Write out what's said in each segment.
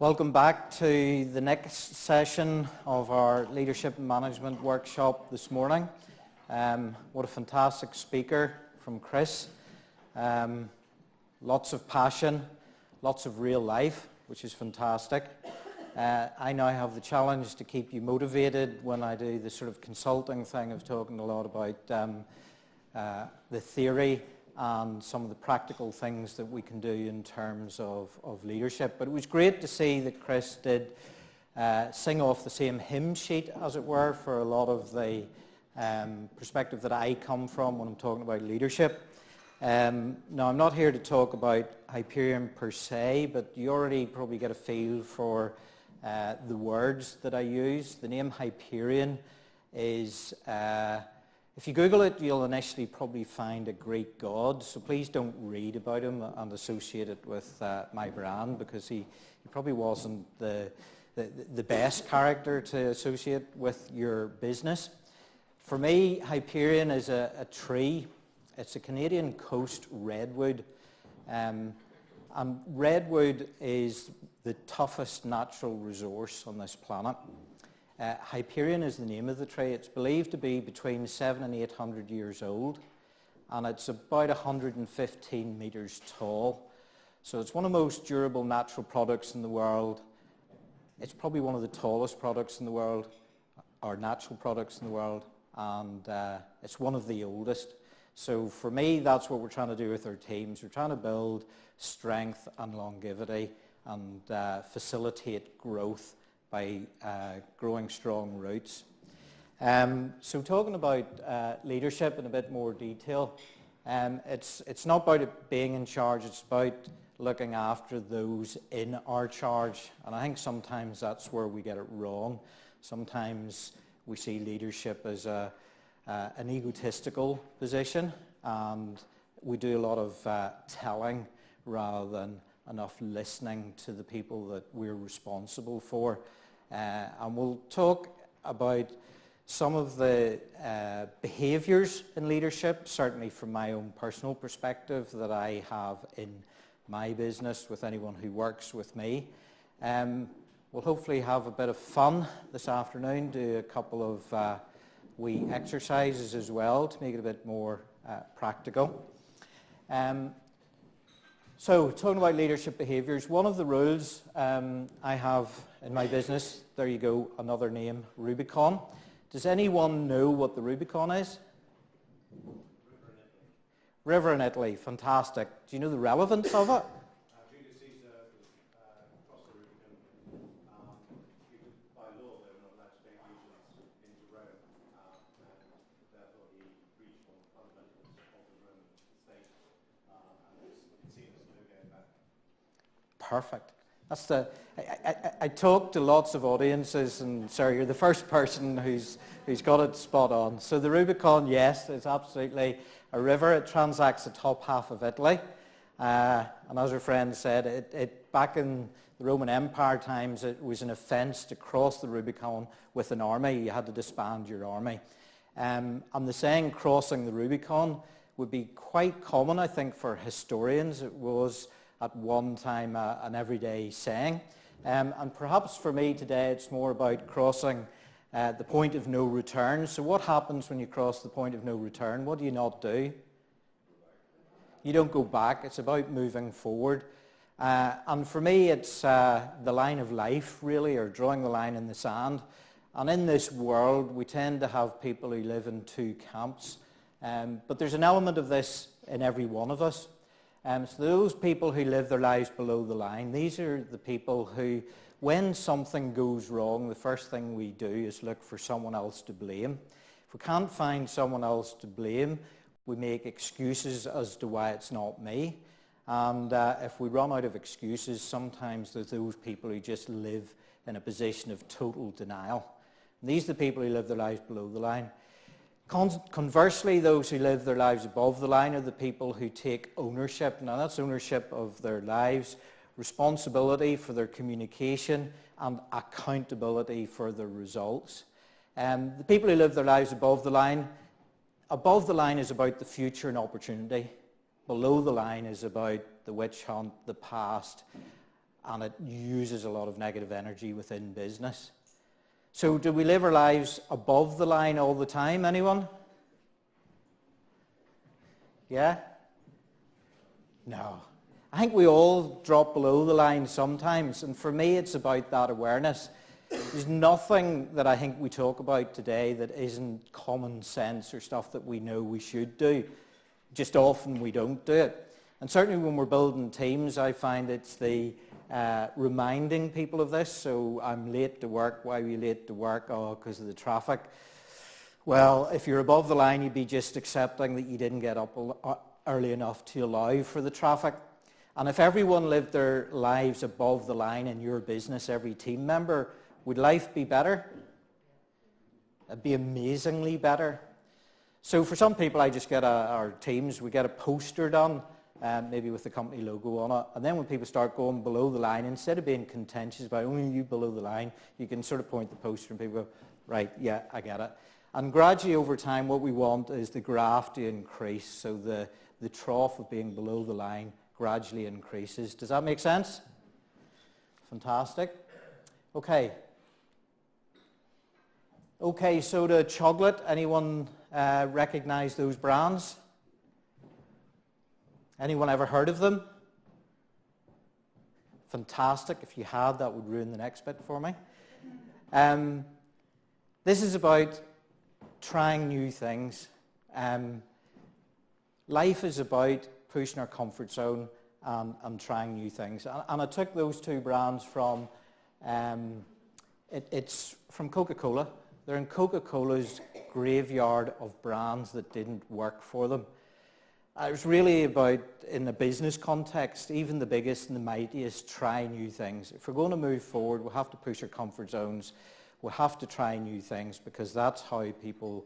Welcome back to the next session of our Leadership and Management workshop this morning. What a fantastic speaker from Chris. Lots of passion, lots of real life, which is fantastic. I now have the challenge to keep you motivated when I do the sort of consulting thing of talking a lot about the theory and some of the practical things that we can do in terms of leadership. But it was great to see that Chris did sing off the same hymn sheet, as it were, for a lot of the perspective that I come from when I'm talking about leadership. Now, I'm not here to talk about Hyperion per se, but you already probably get a feel for the words that I use. The name Hyperion is... if you Google it, you'll initially probably find a Greek god, so please don't read about him and associate it with my brand, because he probably wasn't the best character to associate with your business. For me, Hyperion is a tree. It's a Canadian coast redwood, and redwood is the toughest natural resource on this planet. Hyperion is the name of the tree. It's believed to be between 700 and 800 years old, and it's about 115 meters tall. So it's one of the most durable natural products in the world. It's probably one of the tallest products in the world, or natural products in the world, and it's one of the oldest. So for me, that's what we're trying to do with our teams. We're trying to build strength and longevity and facilitate growth by growing strong roots. So talking about leadership in a bit more detail, it's not about it being in charge, it's about looking after those in our charge. And I think sometimes that's where we get it wrong. Sometimes we see leadership as an egotistical position, and we do a lot of telling rather than enough listening to the people that we're responsible for. And we'll talk about some of the behaviours in leadership, certainly from my own personal perspective, that I have in my business with anyone who works with me. We'll hopefully have a bit of fun this afternoon, do a couple of wee exercises as well to make it a bit more practical. So, talking about leadership behaviours, one of the rules I have in my business, there you go, another name, Rubicon. Does anyone know what the Rubicon is? River in Italy, fantastic. Do you know the relevance of it? Julius Caesar crossed the Rubicon. By law, they were not allowed to take legions into Rome, and therefore he breached one of the fundamentals of the Roman state, and it seems no going back. Perfect. That's I talk to lots of audiences, and sorry, you're the first person who's got it spot on. So the Rubicon, yes, it's absolutely a river. It transacts the top half of Italy, and as our friend said, it back in the Roman Empire times, it was an offence to cross the Rubicon with an army. You had to disband your army, and the saying "crossing the Rubicon" would be quite common, I think, for historians. It was at one time an everyday saying. And perhaps for me today it's more about crossing the point of no return. So what happens when you cross the point of no return? What do you not do? You don't go back. It's about moving forward. And for me it's the line of life, really, or drawing the line in the sand. And in this world we tend to have people who live in two camps. But there's an element of this in every one of us. So those people who live their lives below the line, these are the people who, when something goes wrong, the first thing we do is look for someone else to blame. If we can't find someone else to blame, we make excuses as to why it's not me. And if we run out of excuses, sometimes there's those people who just live in a position of total denial. And these are the people who live their lives below the line. Conversely, those who live their lives above the line are the people who take ownership. Now, that's ownership of their lives, responsibility for their communication, and accountability for their results. The people who live their lives above the line is about the future and opportunity. Below the line is about the witch hunt, the past, and it uses a lot of negative energy within business. So do we live our lives above the line all the time, anyone? Yeah? No. I think we all drop below the line sometimes, and for me it's about that awareness. There's nothing that I think we talk about today that isn't common sense or stuff that we know we should do. Just often we don't do it. And certainly when we're building teams, I find it's the reminding people of this. So I'm late to work. Why are you late to work? Oh, because of the traffic. Well, if you're above the line, you'd be just accepting that you didn't get up early enough to allow for the traffic. And if everyone lived their lives above the line in your business, every team member, would life be better? It'd be amazingly better. So for some people, I just get our teams, we get a poster done, maybe with the company logo on it. And then when people start going below the line, instead of being contentious about only you below the line, you can sort of point the poster and people go, right, yeah, I get it. And gradually over time, what we want is the graph to increase. So the trough of being below the line gradually increases. Does that make sense? Fantastic. Okay. Okay, soda, chocolate. Anyone recognize those brands? Anyone ever heard of them? Fantastic. If you had, that would ruin the next bit for me. This is about trying new things. Life is about pushing our comfort zone and trying new things. And I took those two brands from, it's from Coca-Cola. They're in Coca-Cola's graveyard of brands that didn't work for them. It was really about, in the business context, even the biggest and the mightiest try new things. If we're going to move forward, we'll have to push our comfort zones. We'll have to try new things because that's how people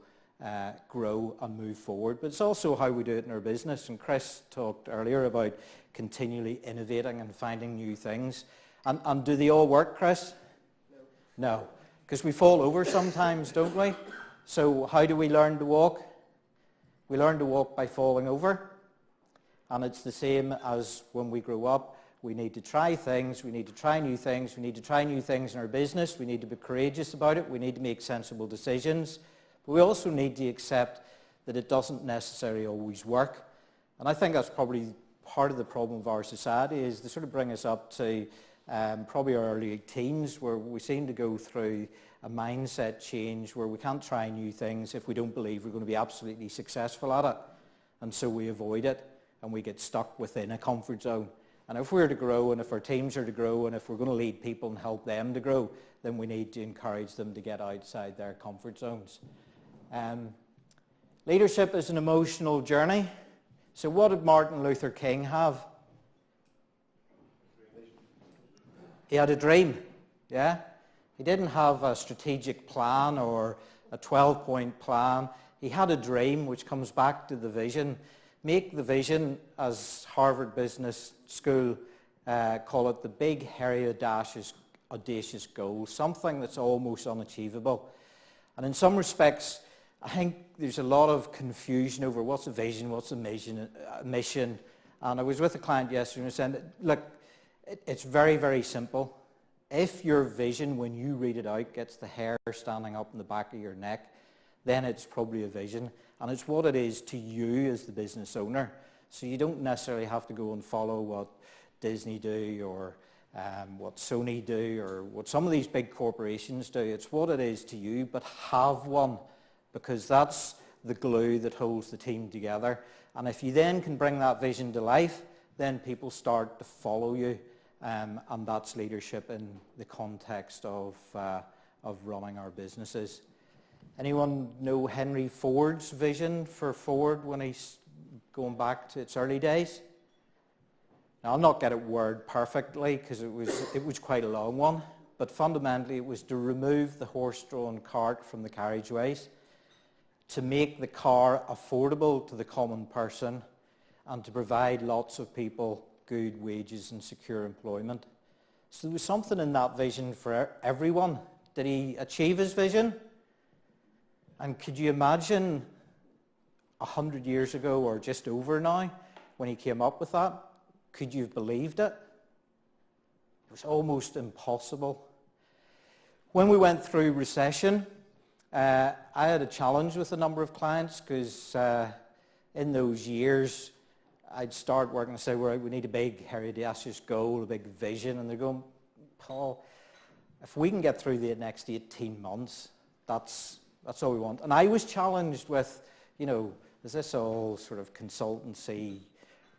grow and move forward. But it's also how we do it in our business. And Chris talked earlier about continually innovating and finding new things. And do they all work, Chris? No. Because we fall over sometimes, don't we? So how do we learn to walk? We learn to walk by falling over. And it's the same as when we grow up. We need to try things. We need to try new things. We need to try new things in our business. We need to be courageous about it. We need to make sensible decisions. But we also need to accept that it doesn't necessarily always work. And I think that's probably part of the problem of our society, is to sort of bring us up to probably our early teens, where we seem to go through a mindset change where we can't try new things if we don't believe we're going to be absolutely successful at it. And so we avoid it and we get stuck within a comfort zone. And if we're to grow, and if our teams are to grow, and if we're going to lead people and help them to grow, then we need to encourage them to get outside their comfort zones. Leadership is an emotional journey. So what did Martin Luther King have? He had a dream, yeah? He didn't have a strategic plan or a 12-point plan. He had a dream, which comes back to the vision. Make the vision, as Harvard Business School call it, the big, hairy, audacious goal, something that's almost unachievable. And in some respects, I think there's a lot of confusion over what's a vision, what's a mission. And I was with a client yesterday and saying, look, it's very, very simple. If your vision, when you read it out, gets the hair standing up in the back of your neck, then it's probably a vision. And it's what it is to you as the business owner. So you don't necessarily have to go and follow what Disney do or what Sony do or what some of these big corporations do. It's what it is to you, but have one, because that's the glue that holds the team together. And if you then can bring that vision to life, then people start to follow you. And that's leadership in the context of running our businesses. Anyone know Henry Ford's vision for Ford when he's going back to its early days? Now, I'll not get it word perfectly because it was quite a long one, but fundamentally it was to remove the horse-drawn cart from the carriageways, to make the car affordable to the common person, and to provide lots of people good wages and secure employment. So there was something in that vision for everyone. Did he achieve his vision? And could you imagine 100 years ago, or just over now, when he came up with that? Could you have believed it? was almost impossible. When we went through recession, I had a challenge with a number of clients because in those years, I'd start working and say, well, we need a big, hairy, audacious goal, a big vision. And they're going, Paul, if we can get through the next 18 months, that's all we want. And I was challenged with, is this all sort of consultancy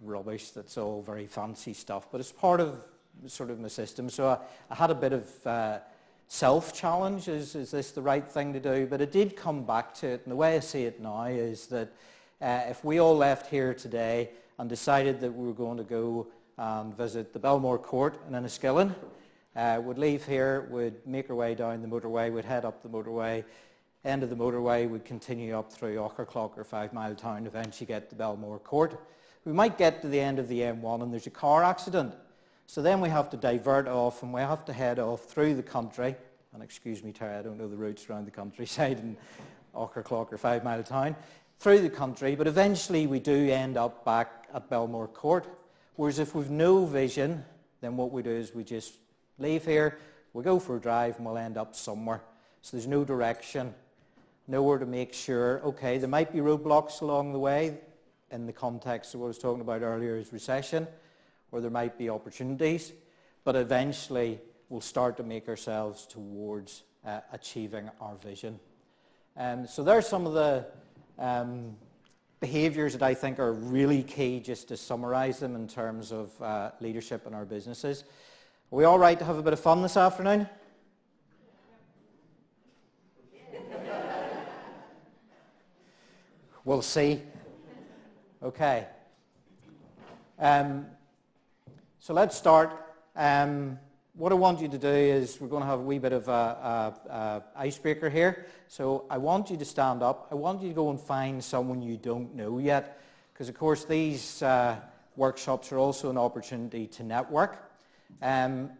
rubbish that's all very fancy stuff? But it's part of sort of my system. So I had a bit of self-challenge. Is this the right thing to do? But it did come back to it. And the way I see it now is that if we all left here today and decided that we were going to go and visit the Belmore Court in Enniskillen, would leave here, would make our way down the motorway, would head up the motorway, end of the motorway, would continue up through Aucherclock or 5 Mile Town, eventually get to Belmore Court. We might get to the end of the M1 and there's a car accident. So then we have to divert off and we have to head off through the country. And excuse me, Terry, I don't know the routes around the countryside in Aucherclock or 5 Mile Town. Through the country, but eventually we do end up back at Belmore Court. Whereas if we've no vision, then what we do is we just leave here, we'll go for a drive and we'll end up somewhere. So there's no direction, nowhere to make sure, okay, there might be roadblocks along the way in the context of what I was talking about earlier is recession, or there might be opportunities, but eventually we'll start to make ourselves towards achieving our vision. So there's some of the behaviours that I think are really key, just to summarise them in terms of leadership in our businesses. Are we all right to have a bit of fun this afternoon? We'll see. Okay. So let's start. What I want you to do is we're going to have a wee bit of a icebreaker here. So I want you to stand up. I want you to go and find someone you don't know yet, because of course these workshops are also an opportunity to network. And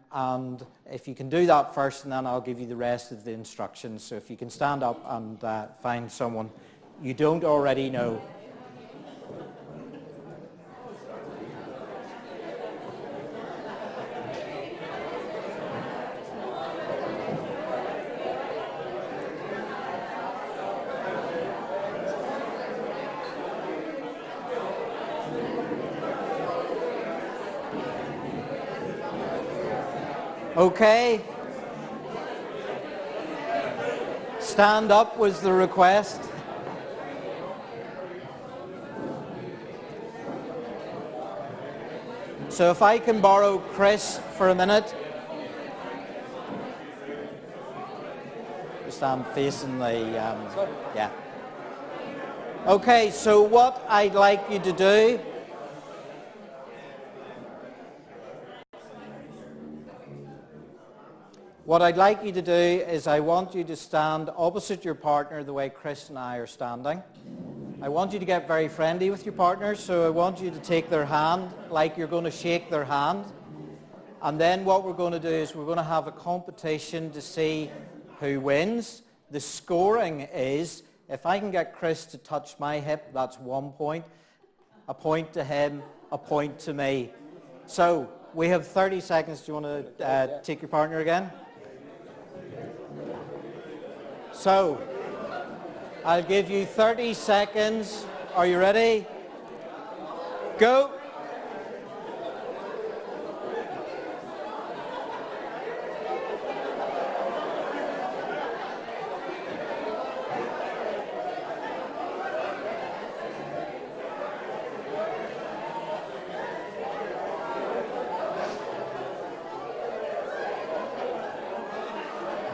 if you can do that first, and then I'll give you the rest of the instructions. So if you can stand up and find someone you don't already know. Okay. Stand up was the request. So if I can borrow Chris for a minute. Just I'm facing the, yeah. Okay, so what I'd like you to do is I want you to stand opposite your partner the way Chris and I are standing. I want you to get very friendly with your partner, so I want you to take their hand like you're going to shake their hand. And then what we're going to do is we're going to have a competition to see who wins. The scoring is, if I can get Chris to touch my hip, that's 1 point. A point to him, a point to me. So we have 30 seconds. Do you want to take your partner again? So, I'll give you 30 seconds. Are you ready? Go.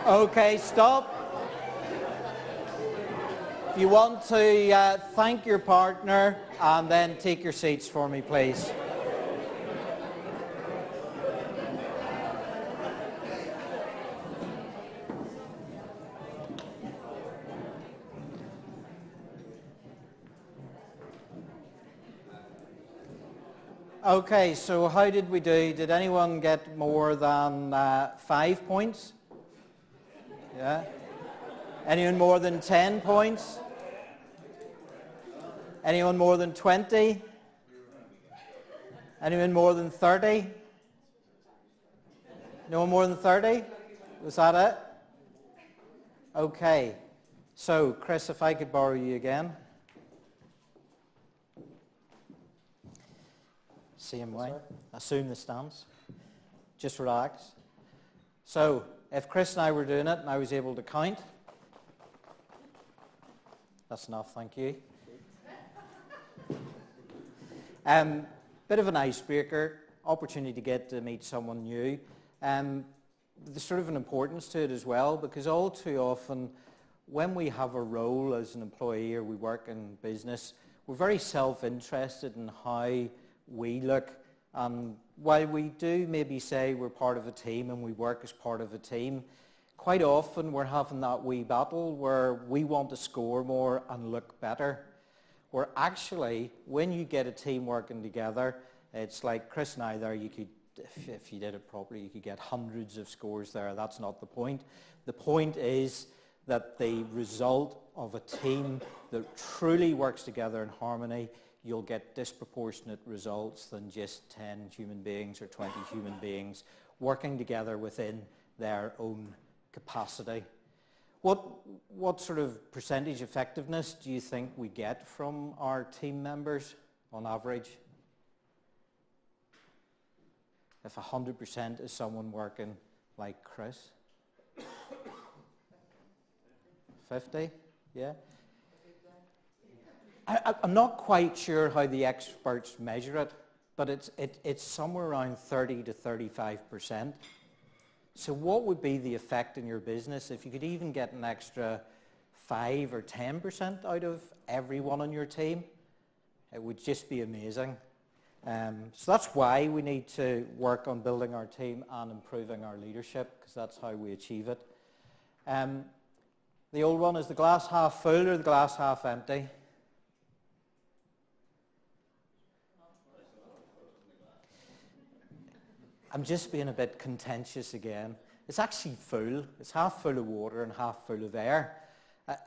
Okay, stop. If you want to thank your partner and then take your seats for me, please. Okay, so how did we do? Did anyone get more than 5 points? Yeah. Anyone more than 10 points? Anyone more than 20? Anyone more than 30? No more than 30? Was that it? Okay. So, Chris, if I could borrow you again. Same way. Assume the stance. Just relax. So, if Chris and I were doing it and I was able to count, that's enough, thank you. Bit of an icebreaker, opportunity to get to meet someone new. There's sort of an importance to it as well, because all too often when we have a role as an employee or we work in business, we're very self-interested in how we look. While we do maybe say we're part of a team and we work as part of a team, quite often we're having that wee battle where we want to score more and look better. Where actually, when you get a team working together, it's like Chris and I there, you could, if you did it properly, you could get hundreds of scores there. That's not the point. The point is that the result of a team that truly works together in harmony, you'll get disproportionate results than just 10 human beings or 20 human beings working together within their own capacity. What sort of percentage effectiveness do you think we get from our team members on average? If 100% is someone working like Chris? 50? Yeah? I'm not quite sure how the experts measure it, but it's somewhere around 30 to 35%. So what would be the effect in your business if you could even get an extra 5 or 10% out of everyone on your team? It would just be amazing. So that's why we need to work on building our team and improving our leadership, because that's how we achieve it. The old one, is the glass half full or the glass half empty? I'm just being a bit contentious again. It's actually full. It's half full of water and half full of air.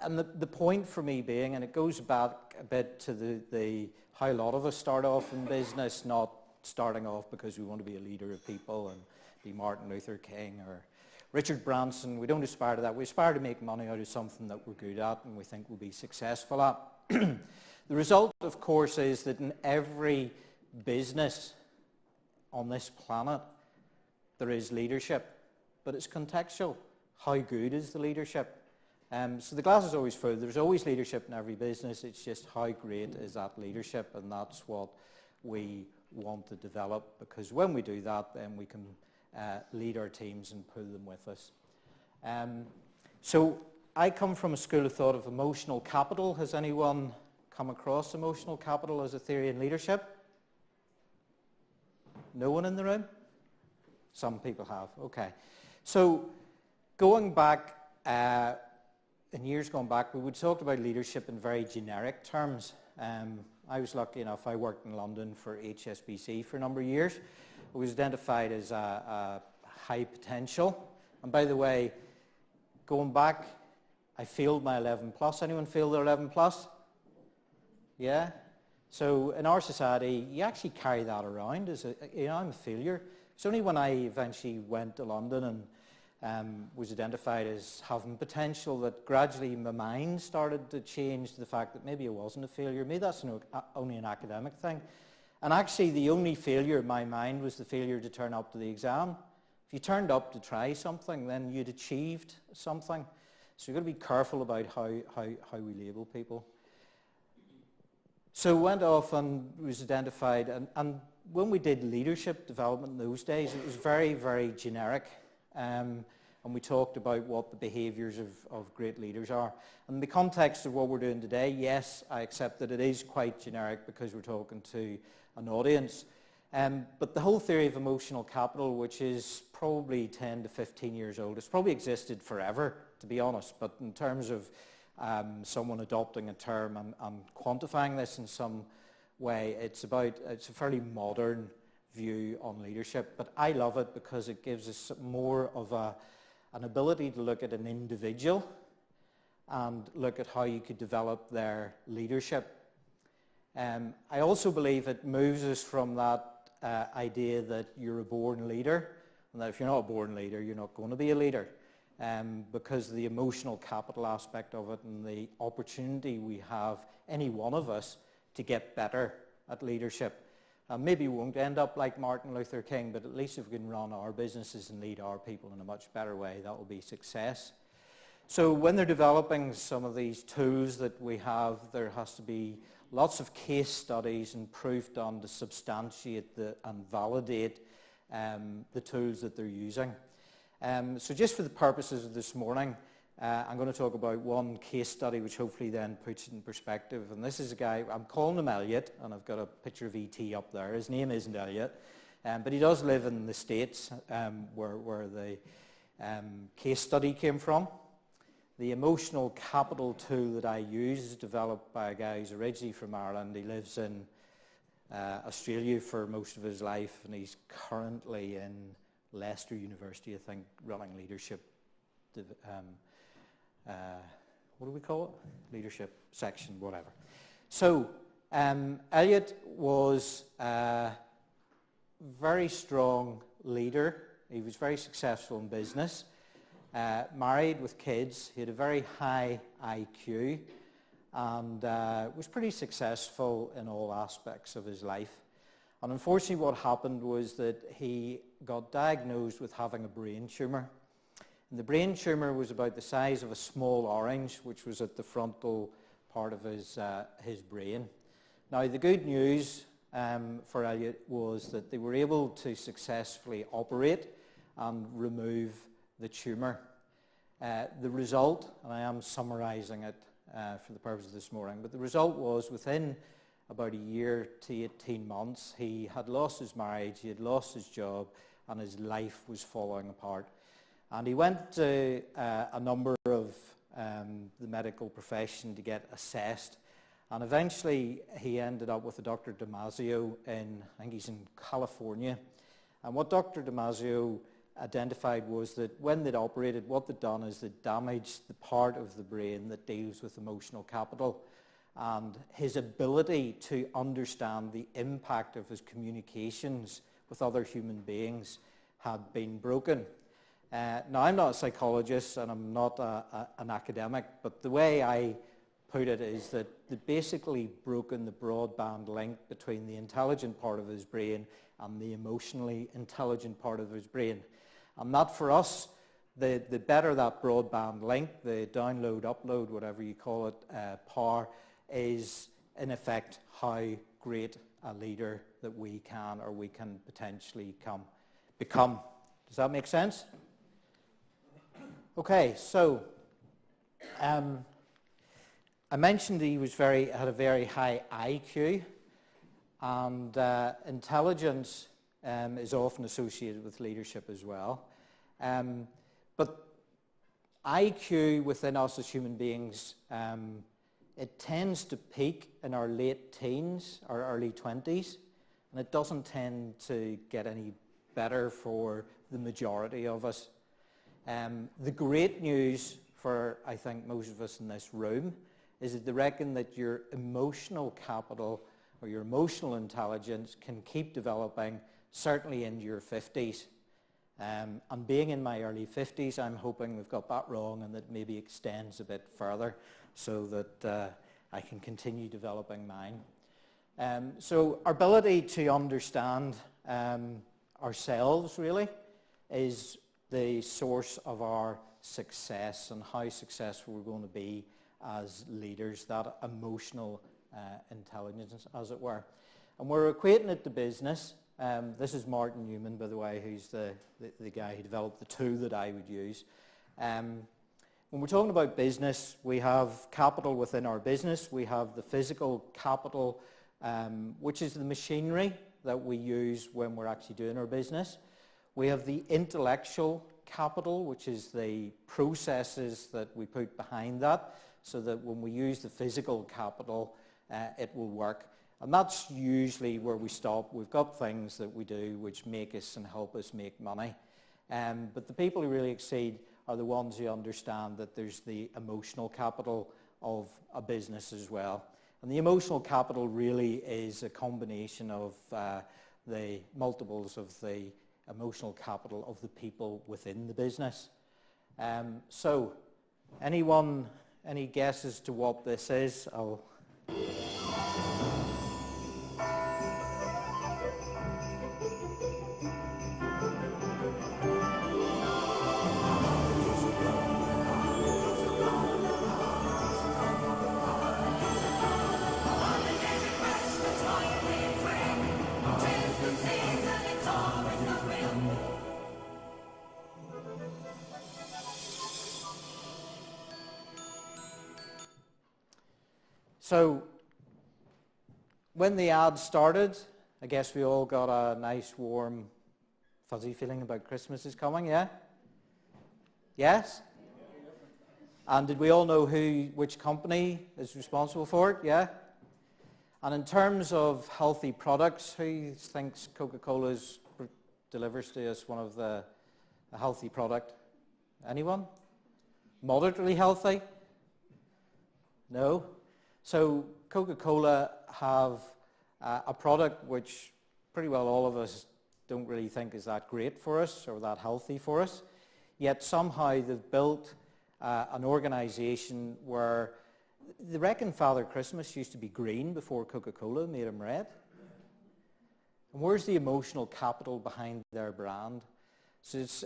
And the point for me being, and it goes back a bit to the how a lot of us start off in business, not starting off because we want to be a leader of people and be Martin Luther King or Richard Branson. We don't aspire to that. We aspire to make money out of something that we're good at and we think we'll be successful at. The result, of course, is that in every business on this planet, there is leadership, but it's contextual. How good is the leadership? So the glass is always full. There's always leadership in every business. It's just how great is that leadership, and that's what we want to develop, because when we do that, then we can lead our teams and pull them with us. So I come from a school of thought of emotional capital. Has anyone come across emotional capital as a theory in leadership? No one in the room? Some people have, okay. So going back, in years gone back, we would talk about leadership in very generic terms. I was lucky enough, I worked in London for HSBC for a number of years. I was identified as a high potential. And by the way, going back, I failed my 11 plus. Anyone fail their 11 plus? Yeah? So in our society, you actually carry that around as I'm a failure. It's only when I eventually went to London and was identified as having potential that gradually my mind started to change to the fact that maybe I wasn't a failure. Maybe that's only an academic thing. And actually the only failure in my mind was the failure to turn up to the exam. If you turned up to try something, then you'd achieved something. So you've got to be careful about how we label people. So went off and was identified, and when we did leadership development in those days, it was very, very generic. And we talked about what the behaviours of great leaders are. And in the context of what we're doing today, yes, I accept that it is quite generic because we're talking to an audience. But the whole theory of emotional capital, which is probably 10 to 15 years old, it's probably existed forever, to be honest. But in terms of someone adopting a term and quantifying this in some way, it's a fairly modern view on leadership. But I love it because it gives us more of an ability to look at an individual and look at how you could develop their leadership. I also believe it moves us from that idea that you're a born leader. and that if you're not a born leader, you're not going to be a leader, because of the emotional capital aspect of it and the opportunity we have, any one of us, to get better at leadership. Maybe we won't end up like Martin Luther King, but at least if we can run our businesses and lead our people in a much better way, that will be success. So when they're developing some of these tools that we have, there has to be lots of case studies and proof done to substantiate and validate the tools that they're using. So just for the purposes of this morning, I'm going to talk about one case study which hopefully then puts it in perspective. And this is a guy, I'm calling him Elliott, and I've got a picture of E.T. up there. His name isn't Elliott, but he does live in the States, where the case study came from. The emotional capital tool that I use is developed by a guy who's originally from Ireland. He lives in Australia for most of his life, and he's currently in Leicester University, I think, running leadership. What do we call it? Leadership section, whatever. So Elliott was a very strong leader. He was very successful in business. Married with kids. He had a very high IQ and was pretty successful in all aspects of his life. And unfortunately what happened was that he got diagnosed with having a brain tumour. And the brain tumour was about the size of a small orange, which was at the frontal part of his brain. Now the good news for Elliott was that they were able to successfully operate and remove the tumour. The result, and I am summarising it for the purpose of this morning, but the result was within about a year to 18 months, he had lost his marriage, he had lost his job, and his life was falling apart. And he went to a number of the medical profession to get assessed, and eventually he ended up with a Dr. Damasio I think he's in California. And what Dr. Damasio identified was that when they'd operated, what they'd done is they'd damaged the part of the brain that deals with emotional capital, and his ability to understand the impact of his communications with other human beings had been broken. Now, I'm not a psychologist and I'm not an academic, but the way I put it is that they'd basically broken the broadband link between the intelligent part of his brain and the emotionally intelligent part of his brain. And that for us, the better that broadband link, the download, upload, whatever you call it, power, is in effect how great a leader that we can potentially become. Does that make sense? Okay, so I mentioned he had a very high IQ, and intelligence is often associated with leadership as well. But IQ within us as human beings, it tends to peak in our late teens or early 20s, and it doesn't tend to get any better for the majority of us. The great news for, I think, most of us in this room is that they reckon that your emotional capital or your emotional intelligence can keep developing certainly into your 50s. And being in my early 50s, I'm hoping we've got that wrong and that maybe extends a bit further so that I can continue developing mine. So our ability to understand ourselves really is the source of our success and how successful we're going to be as leaders, that emotional intelligence, as it were. And we're equating it to business. This is Martin Newman, by the way, who's the guy who developed the tool that I would use. When we're talking about business, we have capital within our business. We have the physical capital, which is the machinery that we use when we're actually doing our business. We have the intellectual capital, which is the processes that we put behind that, so that when we use the physical capital, it will work. And that's usually where we stop. We've got things that we do which make us and help us make money. But the people who really exceed are the ones who understand that there's the emotional capital of a business as well. And the emotional capital really is a combination of the multiples of the emotional capital of the people within the business. So, anyone, any guesses to what this is? So, when the ad started, I guess we all got a nice, warm, fuzzy feeling about Christmas is coming, yeah? Yes? And did we all know which company is responsible for it, yeah? And in terms of healthy products, who thinks Coca-Cola delivers to us a healthy product? Anyone? Moderately healthy? No? So Coca-Cola have a product which pretty well all of us don't really think is that great for us or that healthy for us. Yet somehow they've built an organization where they reckon Father Christmas used to be green before Coca-Cola made him red. And where's the emotional capital behind their brand? So it's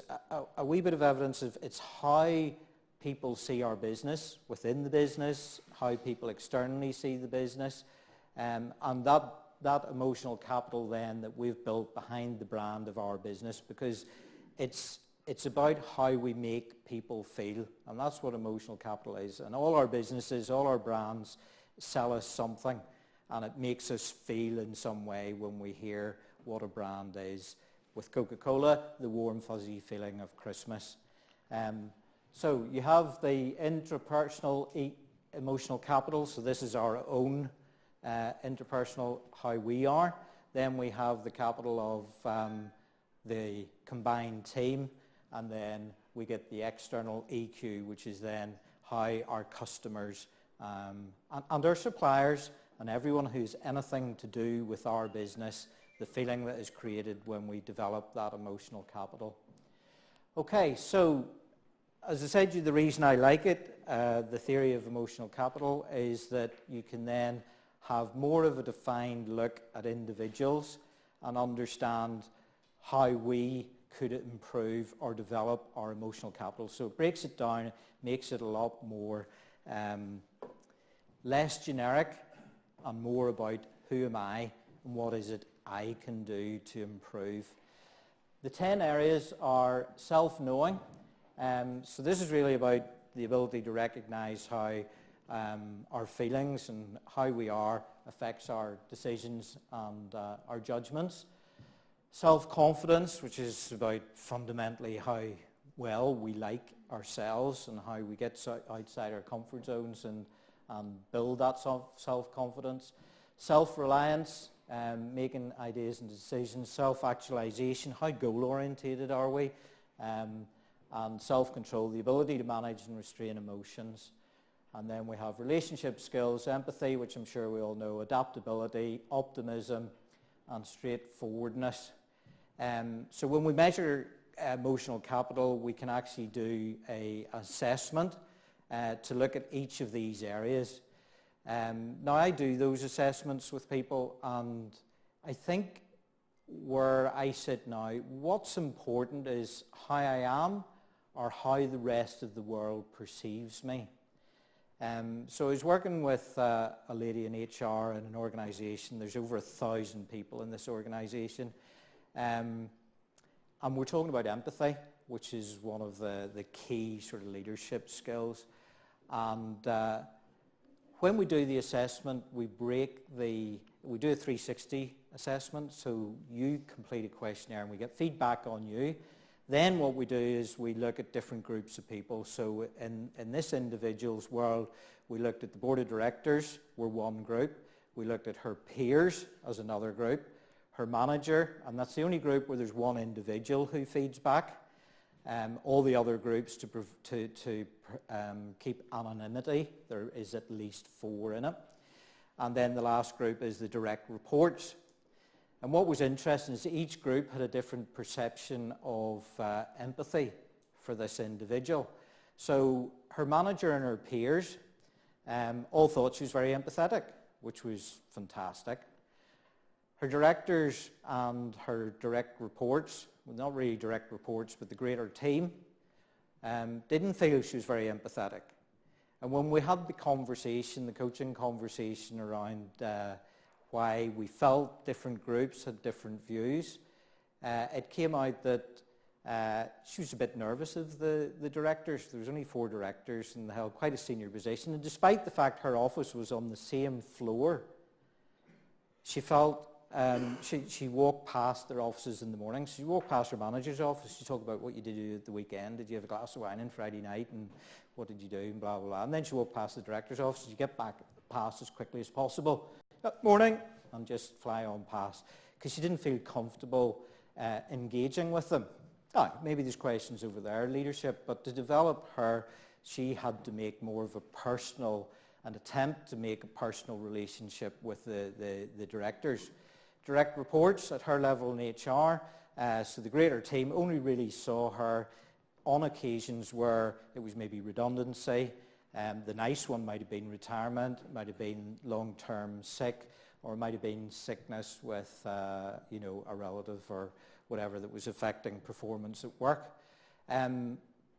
a wee bit of evidence of it's how people see our business within the business, how people externally see the business, and that emotional capital then that we've built behind the brand of our business, because it's about how we make people feel, and that's what emotional capital is. And all our businesses, all our brands sell us something, and it makes us feel in some way when we hear what a brand is. With Coca-Cola, the warm fuzzy feeling of Christmas. So you have the interpersonal emotional capital, so this is our own interpersonal, how we are. Then we have the capital of the combined team, and then we get the external EQ, which is then how our customers and our suppliers and everyone who's anything to do with our business, the feeling that is created when we develop that emotional capital. Okay, so as I said to you, the reason I like it, the theory of emotional capital, is that you can then have more of a defined look at individuals and understand how we could improve or develop our emotional capital. So it breaks it down, makes it a lot more less generic and more about who am I and what is it I can do to improve. The 10 areas are self-knowing. So this is really about the ability to recognize how our feelings and how we are affects our decisions and our judgments. Self-confidence, which is about fundamentally how well we like ourselves and how we get outside our comfort zones and build that self-confidence. Self-reliance, making ideas and decisions. Self-actualization, how goal-orientated are we? And self-control, the ability to manage and restrain emotions. And then we have relationship skills, empathy, which I'm sure we all know, adaptability, optimism, and straightforwardness. So when we measure emotional capital, we can actually do an assessment to look at each of these areas. Now, I do those assessments with people, and I think where I sit now, what's important is how I am or how the rest of the world perceives me. So I was working with a lady in HR in an organization. There's over 1,000 people in this organization. And we're talking about empathy, which is one of the key sort of leadership skills. And when we do the assessment, we do a 360 assessment. So you complete a questionnaire and we get feedback on you. Then what we do is we look at different groups of people. So in this individual's world, we looked at the board of directors, were one group. We looked at her peers as another group, her manager, and that's the only group where there's one individual who feeds back. All the other groups to keep anonymity, there is at least 4 in it. And then the last group is the direct reports. And what was interesting is each group had a different perception of empathy for this individual. So her manager and her peers all thought she was very empathetic, which was fantastic. Her directors and her direct reports, well, not really direct reports, but the greater team, didn't feel she was very empathetic. And when we had the conversation, the coaching conversation around why we felt different groups had different views, it came out that she was a bit nervous of the directors. There was only 4 directors and they held quite a senior position. And despite the fact her office was on the same floor, she felt she walked past their offices in the morning. She walked past her manager's office. She talked about what you did do at the weekend. Did you have a glass of wine on Friday night? And what did you do? And blah, blah, blah. And then she walked past the director's office. You get back past as quickly as possible. Morning. And just fly on past. Because she didn't feel comfortable engaging with them. Maybe there's questions over there, leadership. But to develop her, she had to make more of a personal, an attempt to make a personal relationship with the directors. Direct reports at her level in HR, so the greater team only really saw her on occasions where it was maybe redundancy. The nice one might have been retirement, might have been long-term sick, or it might have been sickness with a relative or whatever that was affecting performance at work.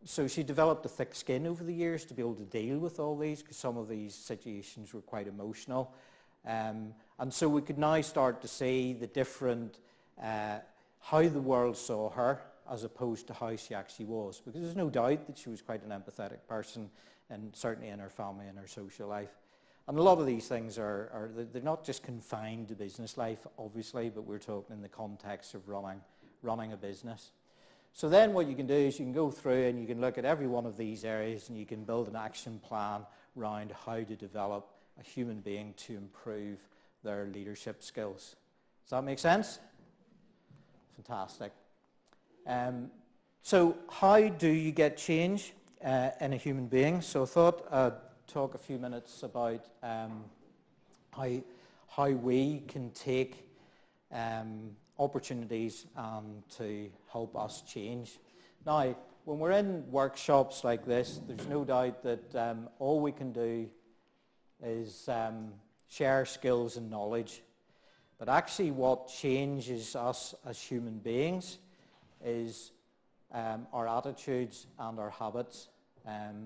So she developed a thick skin over the years to be able to deal with all these, because some of these situations were quite emotional. And so we could now start to see the different, how the world saw her as opposed to how she actually was. Because there's no doubt that she was quite an empathetic person, and certainly in her family and her social life. And a lot of these things they're not just confined to business life, obviously, but we're talking in the context of running a business. So then what you can do is you can go through and you can look at every one of these areas and you can build an action plan around how to develop a human being to improve their leadership skills. Does that make sense? Fantastic. So how do you get change in a human being? So I thought I'd talk a few minutes about how we can take opportunities to help us change. Now, when we're in workshops like this, there's no doubt that all we can do is share skills and knowledge. But actually what changes us as human beings is our attitudes and our habits.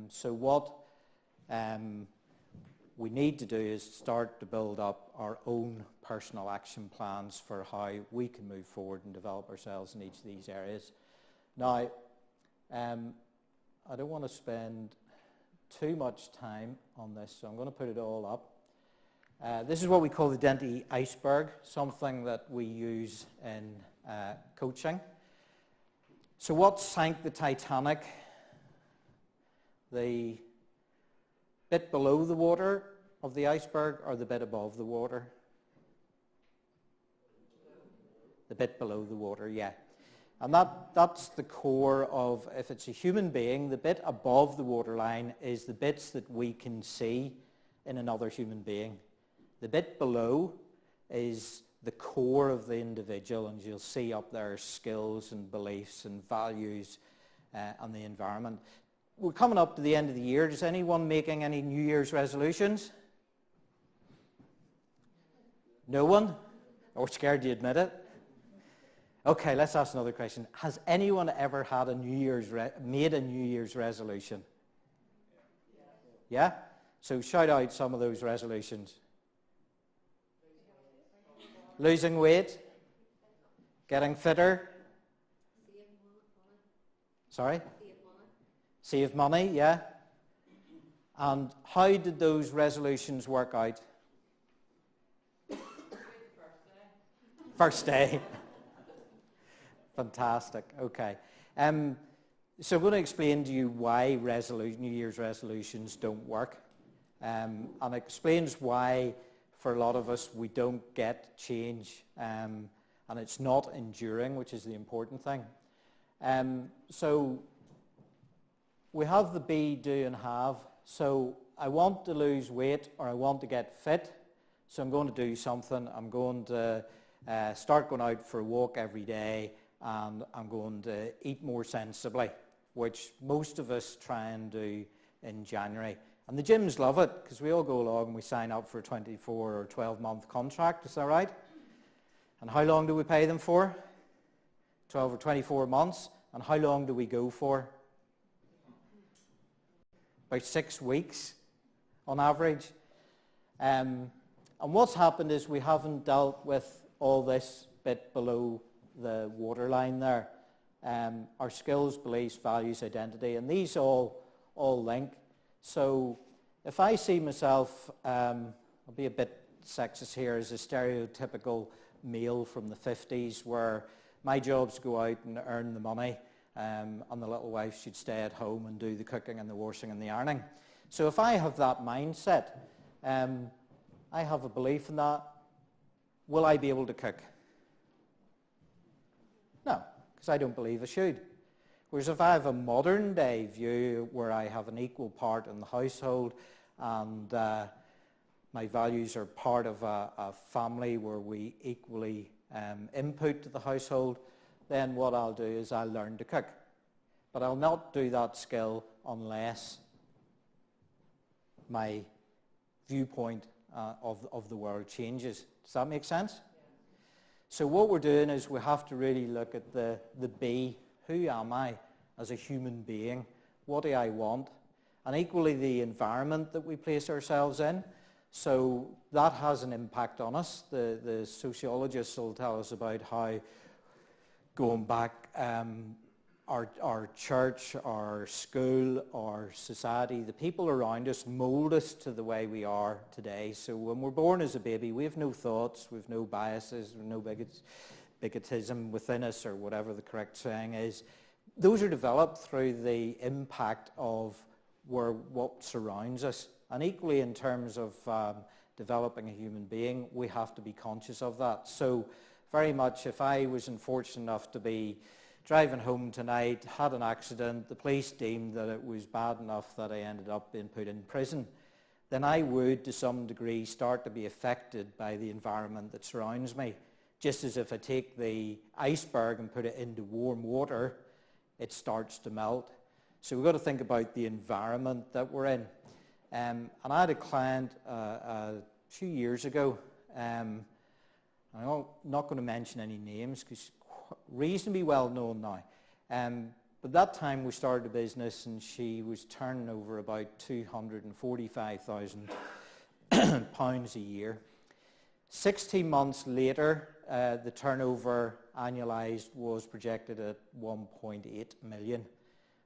So what we need to do is start to build up our own personal action plans for how we can move forward and develop ourselves in each of these areas. Now, I don't want to spend too much time on this, so I'm going to put it all up. This is what we call the identity iceberg, something that we use in coaching. So what sank the Titanic? The bit below the water of the iceberg or the bit above the water? The bit below the water, yeah. And that's the core of, if it's a human being, the bit above the waterline is the bits that we can see in another human being. The bit below is the core of the individual, and you'll see up there skills and beliefs and values and the environment. We're coming up to the end of the year. Is anyone making any New Year's resolutions? No one? Or scared to admit it? Okay, let's ask another question. Has anyone ever had made a New Year's resolution? Yeah? So shout out some of those resolutions. Losing weight? Getting fitter? Sorry? Save money, yeah. And how did those resolutions work out? First day. Fantastic, okay. So I'm going to explain to you why New Year's resolutions don't work. And it explains why, for a lot of us, we don't get change. And it's not enduring, which is the important thing. So we have the be, do, and have. So I want to lose weight or I want to get fit, so I'm going to do something. I'm going to start going out for a walk every day, and I'm going to eat more sensibly, which most of us try and do in January. And the gyms love it, because we all go along and we sign up for a 24 or 12-month contract, is that right? And how long do we pay them for? 12 or 24 months. And how long do we go for? About 6 weeks on average. And what's happened is we haven't dealt with all this bit below the waterline there. Our skills, beliefs, values, identity, and these all link. So if I see myself, I'll be a bit sexist here, as a stereotypical male from the 50s, where my job's to go out and earn the money, and the little wife should stay at home and do the cooking and the washing and the ironing. So if I have that mindset, I have a belief in that, will I be able to cook? No, because I don't believe I should. Whereas if I have a modern day view where I have an equal part in the household, and my values are part of a family where we equally input to the household, then what I'll do is I'll learn to cook. But I'll not do that skill unless my viewpoint of the world changes. Does that make sense? Yeah. So what we're doing is we have to really look at the B. Who am I as a human being? What do I want? And equally the environment that we place ourselves in. So that has an impact on us. The sociologists will tell us about how, going back, our church, our school, our society, the people around us mold us to the way we are today. So when we're born as a baby, we have no thoughts, we have no biases, we have no bigotism within us, or whatever the correct saying is. Those are developed through the impact of what surrounds us. And equally in terms of developing a human being, we have to be conscious of that. So very much, if I was unfortunate enough to be driving home tonight, had an accident, the police deemed that it was bad enough that I ended up being put in prison, then I would, to some degree, start to be affected by the environment that surrounds me. Just as if I take the iceberg and put it into warm water, it starts to melt. So we've got to think about the environment that we're in. And I had a client a few years ago, I'm not going to mention any names because reasonably well known now. But that time we started a business and she was turning over about £245,000 a year. 16 months later, the turnover annualized was projected at 1.8 million.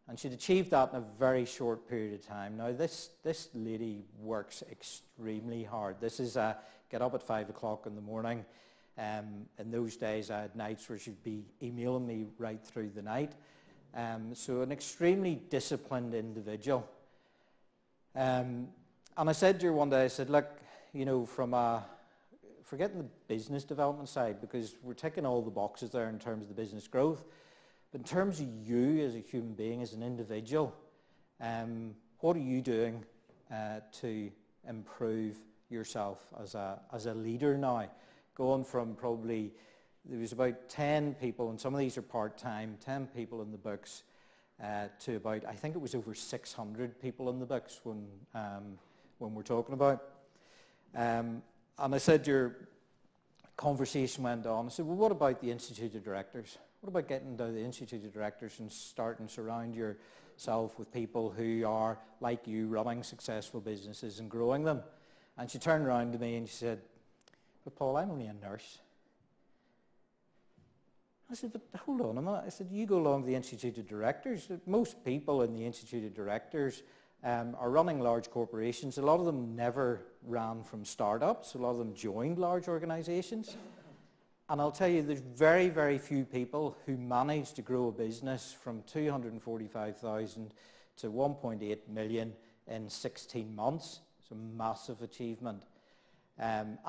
And she'd achieved that in a very short period of time. Now, this lady works extremely hard. This is get up at 5 o'clock in the morning. In those days, I had nights where she'd be emailing me right through the night. So an extremely disciplined individual. And I said to her one day, I said, look, from forgetting the business development side, because we're ticking all the boxes there in terms of the business growth. But in terms of you as a human being, as an individual, what are you doing to improve yourself as a leader now? Going from probably, there was about 10 people, and some of these are part-time, 10 people in the books, to about, I think it was over 600 people in the books when we're talking about. And I said, your conversation went on. I said, well, what about the Institute of Directors? What about getting to the Institute of Directors and starting to surround yourself with people who are, like you, running successful businesses and growing them? And she turned around to me and she said, but Paul, I'm only a nurse. I said, but hold on a minute. I said, you go along to the Institute of Directors. Most people in the Institute of Directors are running large corporations. A lot of them never ran from startups. A lot of them joined large organizations. And I'll tell you, there's very, very few people who manage to grow a business from 245,000 to 1.8 million in 16 months. It's a massive achievement. And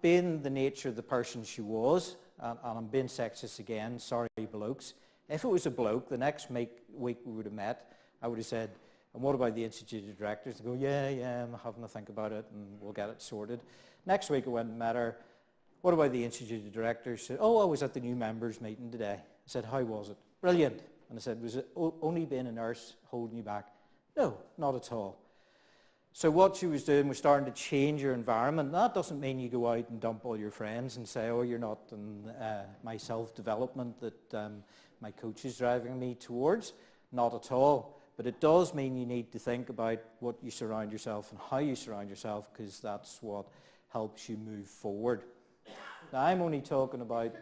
being the nature of the person she was, and I'm being sexist again, sorry blokes, if it was a bloke, the next week we would have met, I would have said, and what about the Institute of Directors? They go, yeah, I'm having to think about it and we'll get it sorted. Next week I went and met her. What about the Institute of Directors? Said, oh, I was at the new members meeting today. I said, how was it? Brilliant. And I said, was it only being a nurse holding you back? No, not at all. So what she was doing was starting to change your environment. That doesn't mean you go out and dump all your friends and say, oh, you're not in my self-development that my coach is driving me towards. Not at all. But it does mean you need to think about what you surround yourself and how you surround yourself, because that's what helps you move forward. Now, I'm only talking about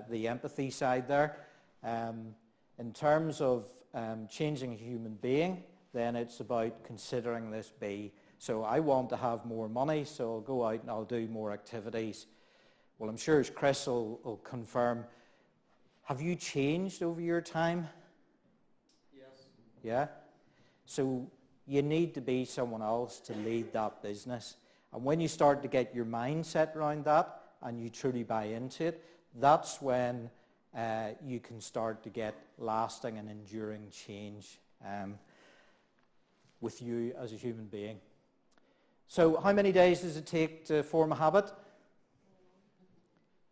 the empathy side there. In terms of changing a human being, then it's about considering this be. So I want to have more money, so I'll go out and I'll do more activities. Well, I'm sure as Chris will confirm, have you changed over your time? Yes. Yeah? So you need to be someone else to lead that business. And when you start to get your mindset around that and you truly buy into it, that's when you can start to get lasting and enduring change with you as a human being. So how many days does it take to form a habit?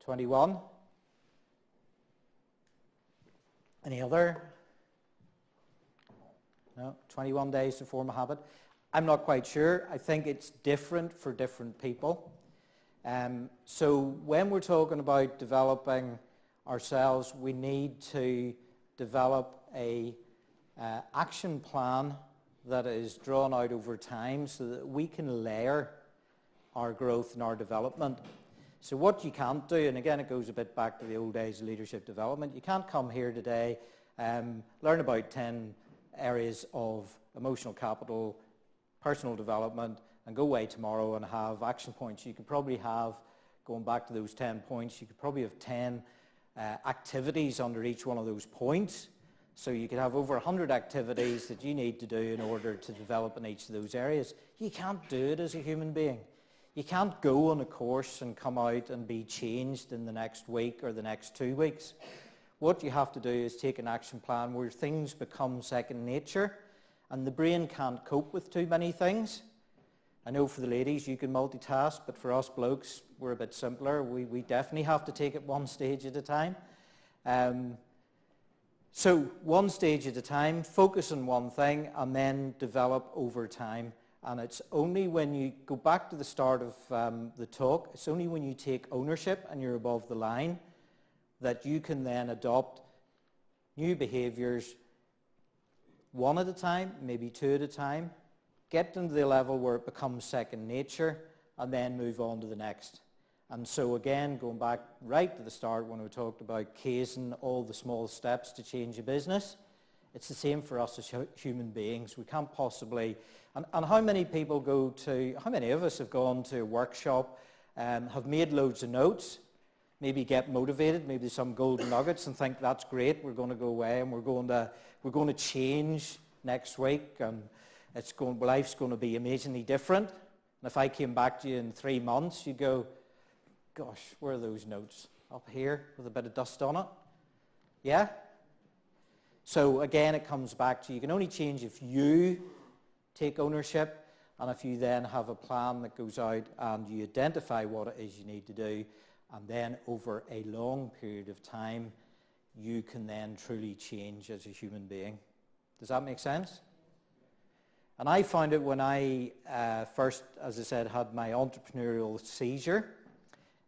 21. Any other? No, 21 days to form a habit. I'm not quite sure. I think it's different for different people. So when we're talking about developing ourselves, we need to develop a action plan that is drawn out over time so that we can layer our growth and our development. So what you can't do, and again it goes a bit back to the old days of leadership development, you can't come here today, learn about 10 areas of emotional capital, personal development, and go away tomorrow and have action points. You could probably have, going back to those 10 points, you could probably have 10 activities under each one of those points. So you could have over 100 activities that you need to do in order to develop in each of those areas. You can't do it as a human being. You can't go on a course and come out and be changed in the next week or the next 2 weeks. What you have to do is take an action plan where things become second nature, and the brain can't cope with too many things. I know for the ladies you can multitask, but for us blokes we're a bit simpler. We definitely have to take it one stage at a time. So one stage at a time, focus on one thing, and then develop over time. And it's only when you go back to the start of the talk, it's only when you take ownership and you're above the line that you can then adopt new behaviours one at a time, maybe two at a time, get them to the level where it becomes second nature, and then move on to the next. And so again, going back right to the start when we talked about casing all the small steps to change a business, it's the same for us as human beings. We can't possibly, and how many people go to, how many of us have gone to a workshop, have made loads of notes, maybe get motivated, maybe some golden nuggets and think that's great, we're going to go away and we're going to change next week and life's going to be amazingly different. And if I came back to you in 3 months, you'd go, gosh, where are those notes? Up here with a bit of dust on it? Yeah? So again, it comes back to you can only change if you take ownership and if you then have a plan that goes out and you identify what it is you need to do, and then over a long period of time, you can then truly change as a human being. Does that make sense? And I found it when I first, as I said, had my entrepreneurial seizure.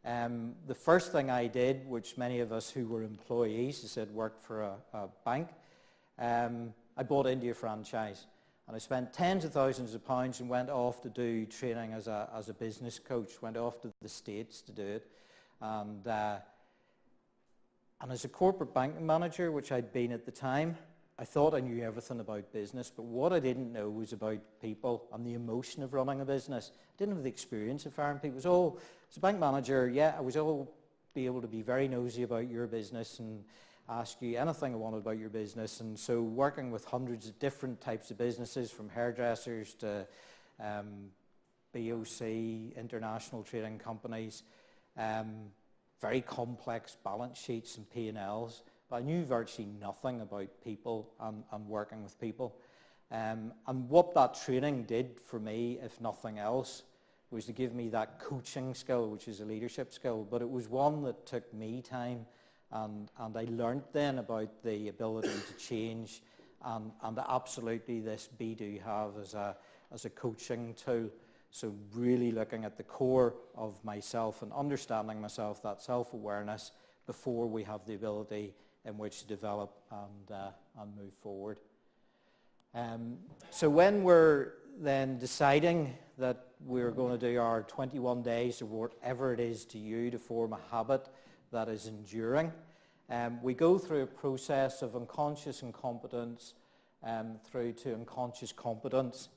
The first thing I did, which many of us who were employees, as I said, worked for a bank, I bought into a franchise. And I spent tens of thousands of pounds and went off to do training as a business coach, went off to the States to do it. And as a corporate banking manager, which I'd been at the time, I thought I knew everything about business, but what I didn't know was about people and the emotion of running a business. I didn't have the experience of firing people. So, as a bank manager, yeah, I was be able to be very nosy about your business and ask you anything I wanted about your business. And so working with hundreds of different types of businesses, from hairdressers to BOC, international trading companies, very complex balance sheets and P&Ls. But I knew virtually nothing about people and working with people. And what that training did for me, if nothing else, was to give me that coaching skill, which is a leadership skill, but it was one that took me time, and I learned then about the ability to change, and absolutely this be do have as a coaching tool. So really looking at the core of myself and understanding myself, that self-awareness, before we have the ability in which to develop and move forward. So when we're then deciding that we're going to do our 21 days or whatever it is to you to form a habit that is enduring, we go through a process of unconscious incompetence through to unconscious competence.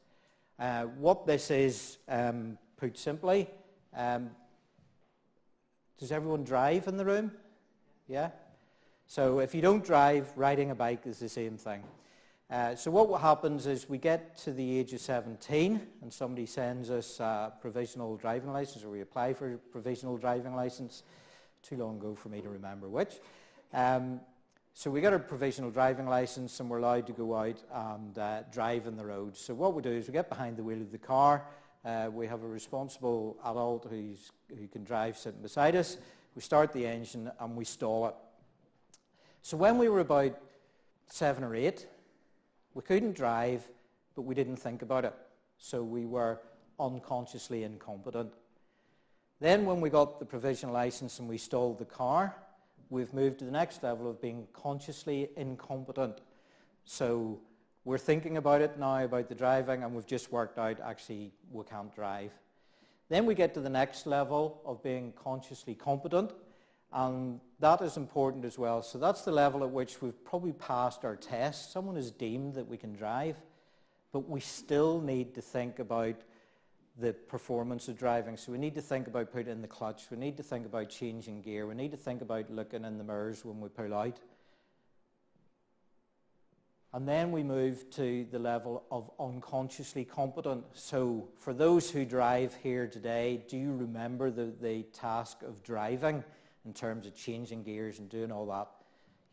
What this is, put simply, does everyone drive in the room? Yeah? So if you don't drive, riding a bike is the same thing. So what happens is we get to the age of 17 and somebody sends us a provisional driving license, or we apply for a provisional driving license. Too long ago for me to remember which. So we get a provisional driving license and we're allowed to go out and drive on the road. So what we do is we get behind the wheel of the car. We have a responsible adult who can drive sitting beside us. We start the engine and we stall it. So when we were about 7 or 8, we couldn't drive, but we didn't think about it. So we were unconsciously incompetent. Then when we got the provisional license and we stalled the car, we've moved to the next level of being consciously incompetent. So we're thinking about it now, about the driving, and we've just worked out actually we can't drive. Then we get to the next level of being consciously competent, and that is important as well. So that's the level at which we've probably passed our test. Someone has deemed that we can drive, but we still need to think about the performance of driving. So we need to think about putting in the clutch. We need to think about changing gear. We need to think about looking in the mirrors when we pull out. And then we move to the level of unconsciously competent. So for those who drive here today, do you remember the task of driving in terms of changing gears and doing all that?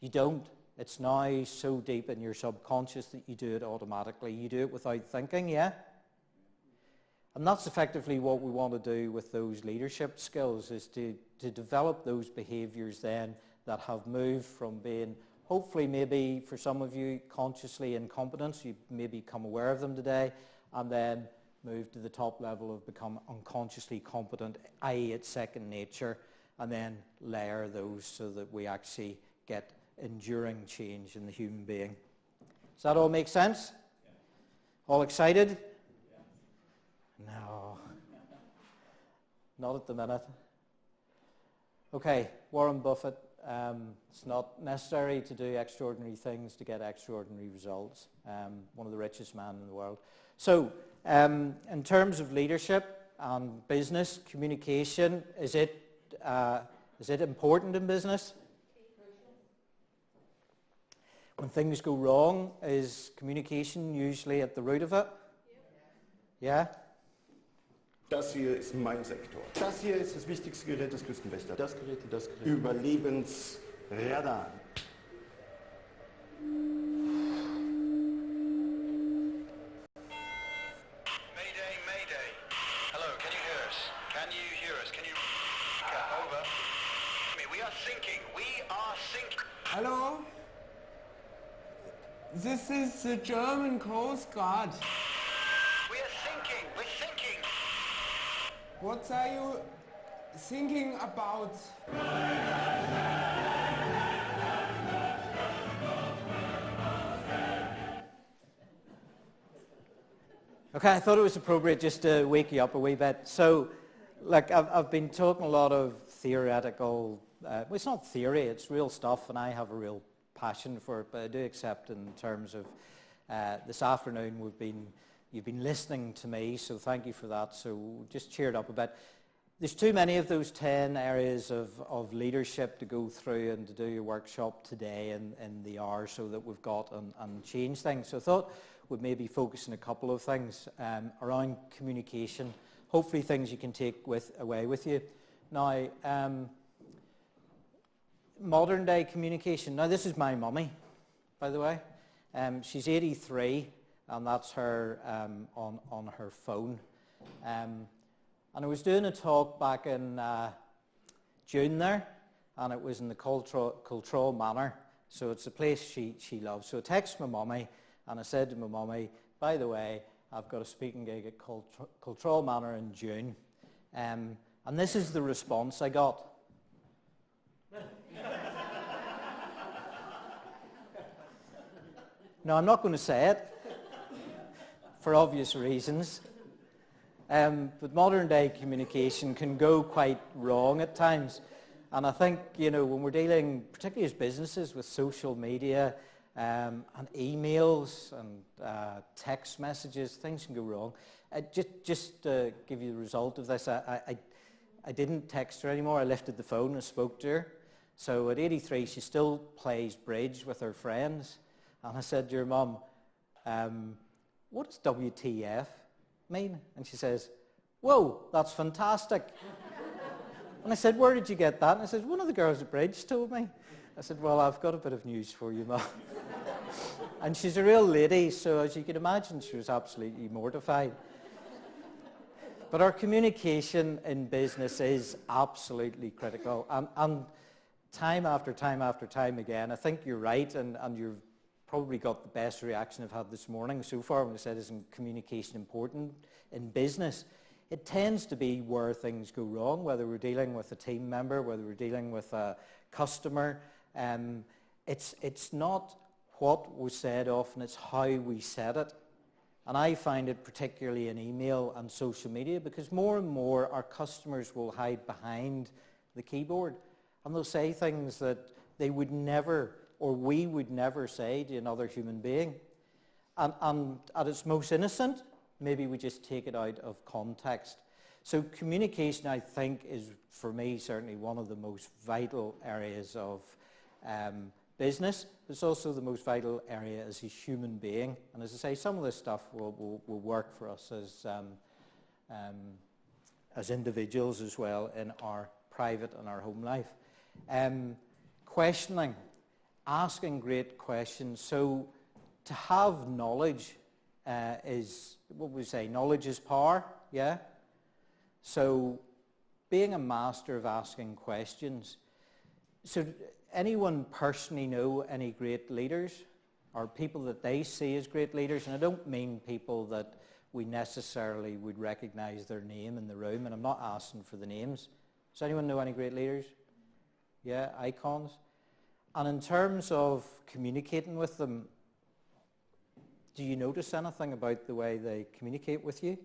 You don't. It's now so deep in your subconscious that you do it automatically. You do it without thinking, yeah? And that's effectively what we want to do with those leadership skills, is to develop those behaviours then that have moved from being, hopefully maybe for some of you, consciously incompetent, you maybe become aware of them today, and then move to the top level of become unconsciously competent, i.e. it's second nature, and then layer those so that we actually get enduring change in the human being. Does that all make sense? Yeah. All excited? Yeah. No. Not at the minute. Okay, Warren Buffett. It's not necessary to do extraordinary things to get extraordinary results. One of the richest men in the world. So, in terms of leadership and business, communication, is it important in business? When things go wrong, is communication usually at the root of it? Yeah? Das hier ist mein Sektor. Das hier ist das wichtigste Gerät des Küstenwächters. Das Gerät und das Gerät. Überlebensradar. Mayday, mayday. Hello, can you hear us? Can you hear us? Can you... Over. We are sinking. We are sinking. Hello? This is the German Coast Guard. We are sinking. We're sinking. What are you thinking about? Okay, I thought it was appropriate just to wake you up a wee bit. So, like, I've been talking a lot of theoretical, well, it's not theory, it's real stuff, and I have a real passion for it, but I do accept in terms of this afternoon you've been listening to me, so thank you for that. So just cheer it up a bit. There's too many of those 10 areas of leadership to go through and to do your workshop today in the hour so that we've got and change things. So I thought we'd maybe focus on a couple of things around communication, hopefully things you can take away with you. Now, modern day communication. Now, this is my mummy, by the way. She's 83, and that's her on her phone. And I was doing a talk back in June there, and it was in the Cultural Manor. So it's a place she loves. So I texted my mummy, and I said to my mummy, by the way, I've got a speaking gig at Cultural Manor in June. And this is the response I got. Now, I'm not going to say it, for obvious reasons. But modern day communication can go quite wrong at times. And I think, when we're dealing, particularly as businesses, with social media and emails and text messages, things can go wrong. Just to give you the result of this, I didn't text her anymore. I lifted the phone and spoke to her. So at 83, she still plays bridge with her friends. And I said to her, Mum, what does WTF mean? And she says, whoa, that's fantastic. And I said, where did you get that? And I said, one of the girls at bridge told me. I said, well, I've got a bit of news for you, Mum. And she's a real lady, so as you can imagine, she was absolutely mortified. But our communication in business is absolutely critical. And time after time after time again, I think you're right, and you've probably got the best reaction I've had this morning so far when I said, isn't communication important in business? It tends to be where things go wrong, whether we're dealing with a team member, whether we're dealing with a customer. It's not what was said often, it's how we said it. And I find it particularly in email and social media, because more and more our customers will hide behind the keyboard and they'll say things that they would never, or we would never say to another human being. And at its most innocent, maybe we just take it out of context. So communication, I think, is, for me, certainly one of the most vital areas of business. It's also the most vital area as a human being. And as I say, some of this stuff will work for us as individuals as well in our private and our home life. Questioning, asking great questions. So to have knowledge is, what we say, knowledge is power, yeah? So being a master of asking questions. So anyone personally know any great leaders or people that they see as great leaders? And I don't mean people that we necessarily would recognize their name in the room, and I'm not asking for the names. Does anyone know any great leaders? Yeah, icons. And in terms of communicating with them, do you notice anything about the way they communicate with you?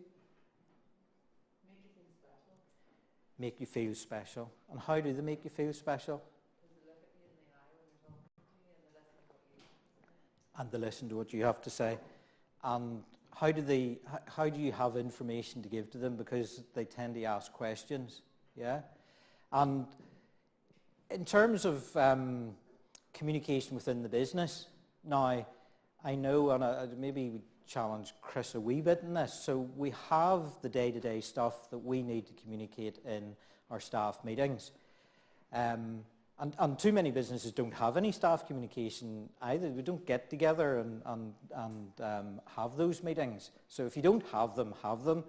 Make you feel special. Make you feel special. And how do they make you feel special? Because they look at you in the eye when they're talking to you and they listen to what you have to say. And they listen to what you have to say. And how do you have information to give to them? Because they tend to ask questions, yeah? And in terms of communication within the business, now, I know, and I maybe we challenge Chris a wee bit in this, so we have the day-to-day stuff that we need to communicate in our staff meetings. And too many businesses don't have any staff communication either. We don't get together and have those meetings. So if you don't have them, have them.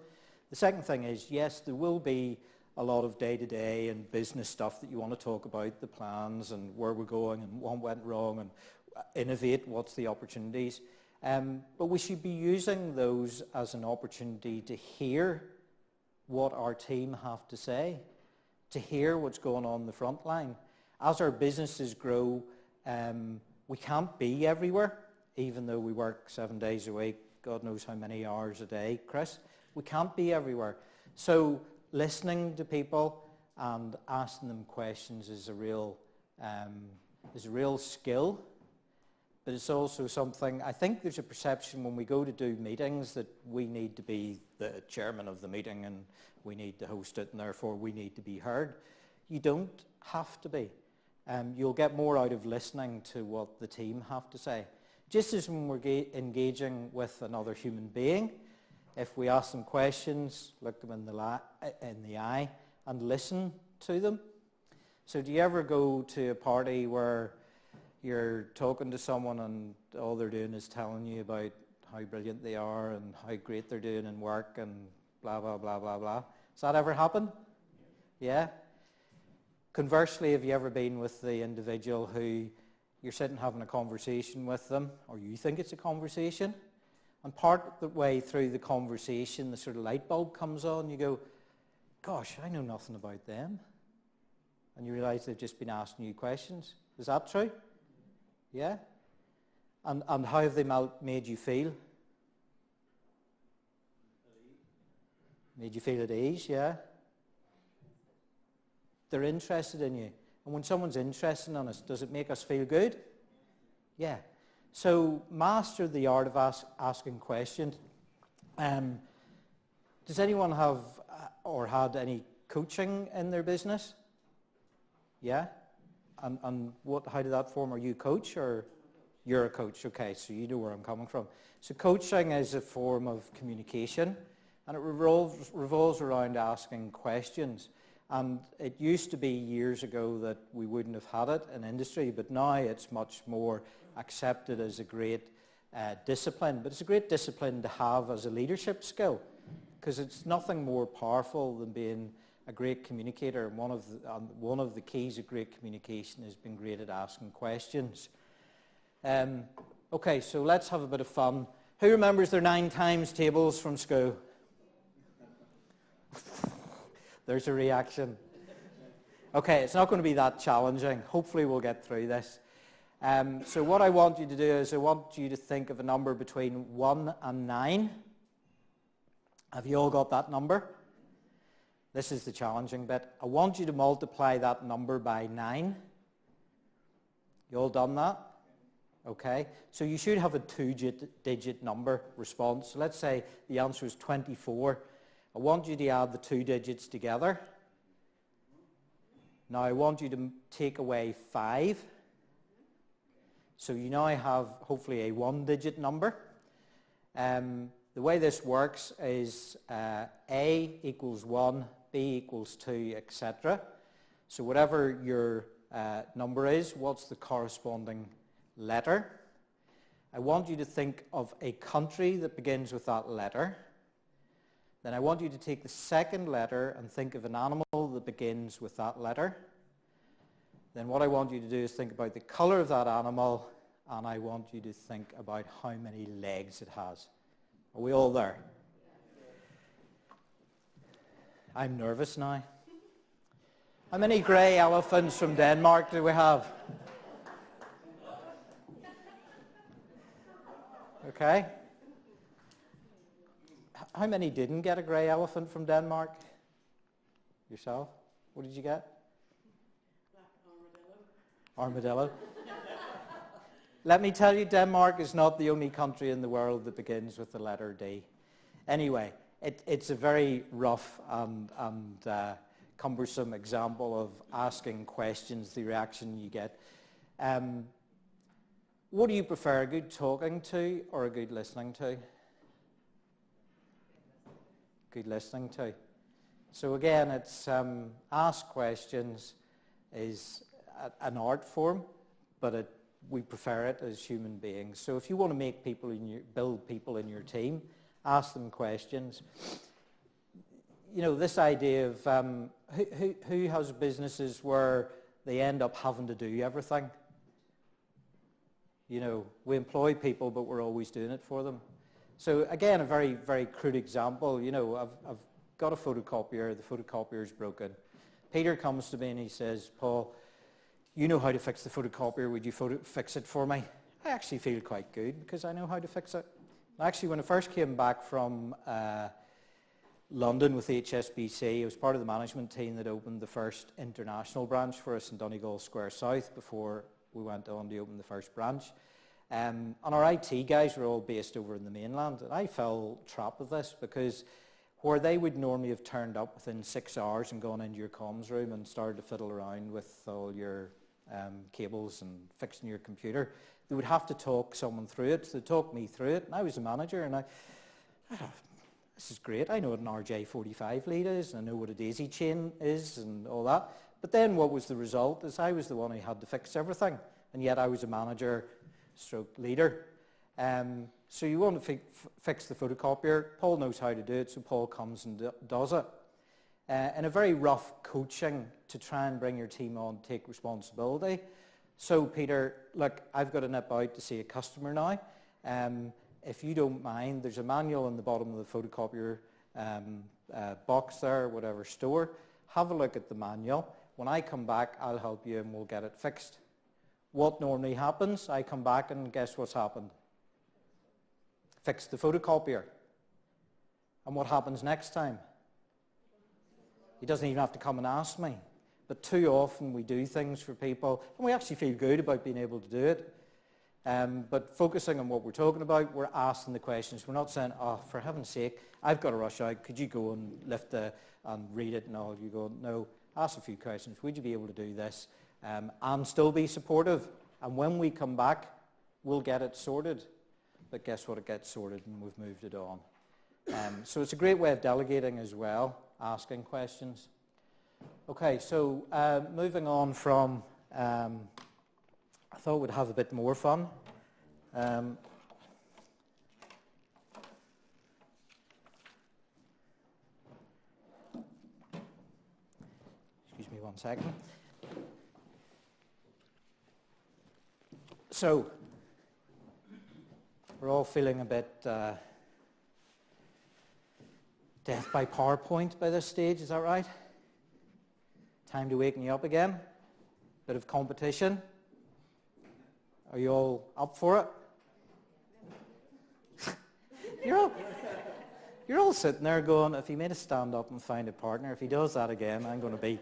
The second thing is, yes, there will be a lot of day-to-day and business stuff that you want to talk about, the plans and where we're going and what went wrong and innovate, what's the opportunities. But we should be using those as an opportunity to hear what our team have to say, to hear what's going on the front line. As our businesses grow, we can't be everywhere, even though we work 7 days a week, God knows how many hours a day, Chris. We can't be everywhere. So listening to people and asking them questions is a real skill. But it's also something, I think there's a perception when we go to do meetings that we need to be the chairman of the meeting and we need to host it and therefore we need to be heard. You don't have to be. You'll get more out of listening to what the team have to say. Just as when we're engaging with another human being, if we ask them questions, look them in the eye and listen to them. So do you ever go to a party where you're talking to someone and all they're doing is telling you about how brilliant they are and how great they're doing in work and blah, blah, blah, blah, blah? Has that ever happened? Yeah? Conversely, have you ever been with the individual who you're sitting having a conversation with them, or you think it's a conversation, and part of the way through the conversation, the sort of light bulb comes on, you go, gosh, I know nothing about them. And you realise they've just been asking you questions. Is that true? Yeah? And how have they made you feel? Made you feel at ease, yeah? They're interested in you. And when someone's interested in us, does it make us feel good? Yeah. So master the art of asking questions. Does anyone have or had any coaching in their business? Yeah? And how did that form? Are you a coach or you're a coach? Okay, so you know where I'm coming from. So coaching is a form of communication, and it revolves around asking questions. And it used to be years ago that we wouldn't have had it in industry, but now it's much more accepted as a great discipline. But it's a great discipline to have as a leadership skill, because it's nothing more powerful than being a great communicator. And one of the keys of great communication is being great at asking questions. Okay, so let's have a bit of fun. Who remembers their 9 times tables from school? There's a reaction. Okay, it's not going to be that challenging. Hopefully we'll get through this. So what I want you to do is I want you to think of a number between 1 and 9. Have you all got that number? This is the challenging bit. I want you to multiply that number by 9. You all done that? Okay. So you should have a 2-digit number response. So let's say the answer is 24. I want you to add the 2 digits together. Now I want you to take away 5. So you now have hopefully a 1-digit number. The way this works is A equals 1, B equals 2, etc. So whatever your number is, what's the corresponding letter? I want you to think of a country that begins with that letter. Then I want you to take the second letter and think of an animal that begins with that letter. Then what I want you to do is think about the colour of that animal, and I want you to think about how many legs it has. Are we all there? I'm nervous now. How many grey elephants from Denmark do we have? Okay. How many didn't get a grey elephant from Denmark? Yourself? What did you get? Armadillo. Let me tell you, Denmark is not the only country in the world that begins with the letter D. Anyway, it's a very rough and cumbersome example of asking questions, the reaction you get. What do you prefer, a good talking to or a good listening to? Good listening to. So again, it's ask questions is an art form, but we prefer it as human beings. So if you want to make people build people in your team, ask them questions. You know, this idea of who has businesses where they end up having to do everything? You know, we employ people, but we're always doing it for them. So again, a very, very crude example. You know, I've got a photocopier. The photocopier is broken. Peter comes to me and he says, Paul, you know how to fix the photocopier. Would you fix it for me? I actually feel quite good because I know how to fix it. Actually, when I first came back from London with HSBC, I was part of the management team that opened the first international branch for us in Donegal Square South before we went on to open the first branch. And our IT guys were all based over in the mainland. And I fell trap with this because where they would normally have turned up within 6 hours and gone into your comms room and started to fiddle around with all your cables and fixing your computer, they would have to talk someone through it. So they talked me through it, and I was a manager, and this is great. I know what an RJ45 lead is, and I know what a daisy chain is and all that. But then what was the result is I was the one who had to fix everything, and yet I was a manager stroke leader. So you want to fix the photocopier. Paul knows how to do it, so Paul comes and does it. in a very rough coaching to try and bring your team on, take responsibility. So Peter, look, I've got to nip out to see a customer now. If you don't mind, there's a manual in the bottom of the photocopier box there, whatever store. Have a look at the manual. When I come back, I'll help you and we'll get it fixed. What normally happens, I come back and guess what's happened? Fix the photocopier. And what happens next time? He doesn't even have to come and ask me. But too often we do things for people, and we actually feel good about being able to do it. But focusing on what we're talking about, we're asking the questions. We're not saying, oh, for heaven's sake, I've got to rush out. Could you go and lift and read it and all? You go, no, ask a few questions. Would you be able to do this? And still be supportive. And when we come back, we'll get it sorted. But guess what? It gets sorted and we've moved it on. So it's a great way of delegating as well, asking questions. Okay, so moving on from, I thought we'd have a bit more fun. Excuse me 1 second. So, we're all feeling a bit death by PowerPoint by this stage, is that right? Time to waken you up again. Bit of competition. Are you all up for it? You're all sitting there going, if he made a stand up and find a partner, if he does that again, I'm going to be...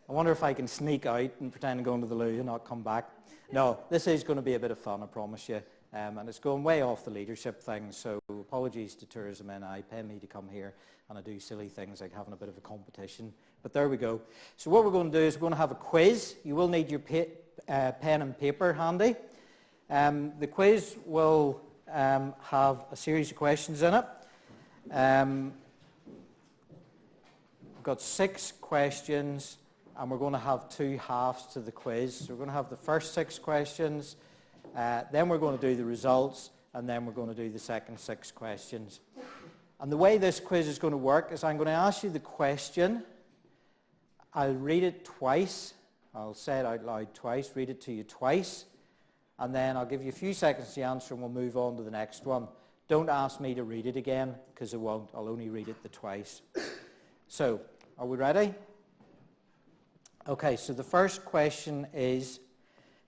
I wonder if I can sneak out and pretend to go into the loo and not come back. No, this is going to be a bit of fun, I promise you. And it's going way off the leadership thing, so apologies to Tourism NI, pay me to come here, and I do silly things like having a bit of a competition. But there we go. So what we're going to do is we're going to have a quiz. You will need your pen and paper handy. The quiz will have a series of questions in it. We've got 6 questions, and we're going to have 2 halves to the quiz. So we're going to have the first 6 questions, then we're going to do the results, and then we're going to do the second 6 questions. And the way this quiz is going to work is I'm going to ask you the question. I'll read it twice. I'll say it out loud twice, read it to you twice, and then I'll give you a few seconds to answer and we'll move on to the next one. Don't ask me to read it again, because I won't. I'll only read it the twice. So, are we ready? Okay, so the first question is,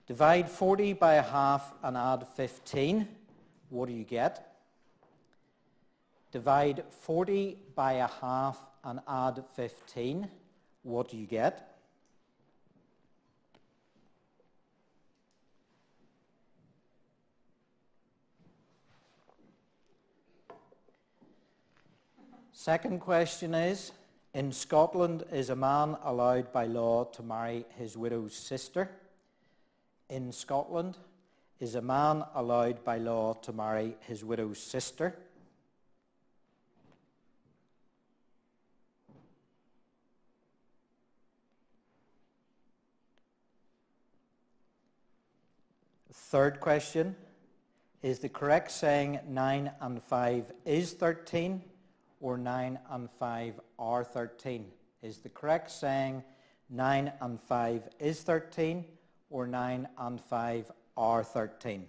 divide 40 by a half and add 15. What do you get? Divide 40 by a half and add 15. What do you get? Second question is, in Scotland, is a man allowed by law to marry his widow's sister? In Scotland, is a man allowed by law to marry his widow's sister? Third question, is the correct saying 9 and 5 is 13 or 9 and 5 are 13? Is the correct saying 9 and 5 is 13 or 9 and 5 are 13?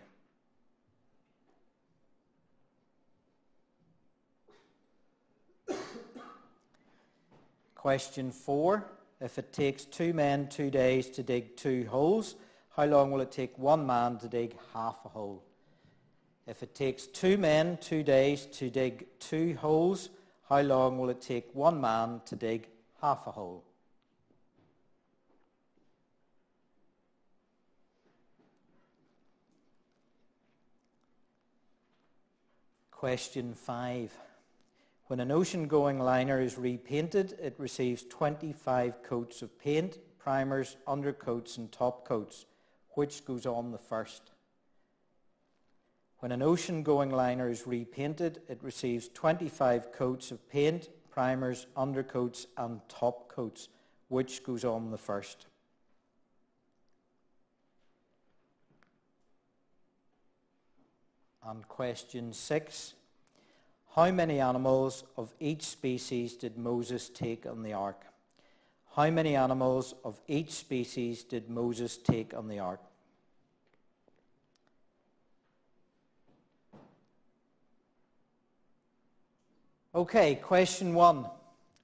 Question 4, if it takes 2 men 2 days to dig 2 holes, how long will it take 1 man to dig half a hole? If it takes 2 men 2 days to dig 2 holes, how long will it take 1 man to dig half a hole? Question 5. When an ocean-going liner is repainted, it receives 25 coats of paint, primers, undercoats and top coats. Which goes on the first? When an ocean-going liner is repainted, it receives 25 coats of paint, primers, undercoats and top coats. Which goes on the first? And question 6. How many animals of each species did Moses take on the ark? How many animals of each species did Moses take on the ark? Okay, question 1.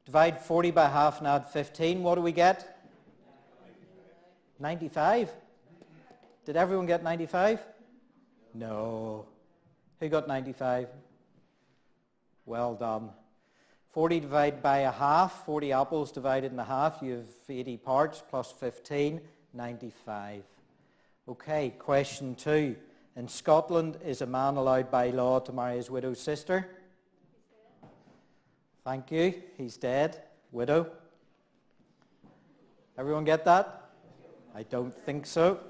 Divide 40 by half and add 15. What do we get? 95. Did everyone get 95? No. Who got 95? Well done. 40 divided by a half, 40 apples divided in a half, you have 80 parts plus 15, 95. Okay, question 2. In Scotland, is a man allowed by law to marry his widowed sister? Thank you. He's dead. Widow. Everyone get that? I don't think so.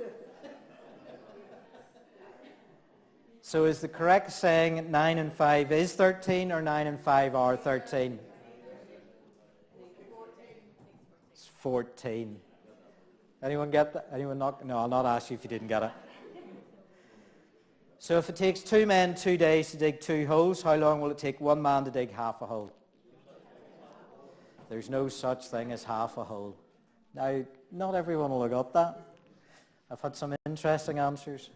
So is the correct saying 9 and 5 is 13 or 9 and 5 are 13? It's 14. Anyone get that? Anyone not? No, I'll not ask you if you didn't get it. So if it takes 2 men 2 days to dig 2 holes, how long will it take 1 man to dig half a hole? There's no such thing as half a hole. Now, not everyone will have got that. I've had some interesting answers.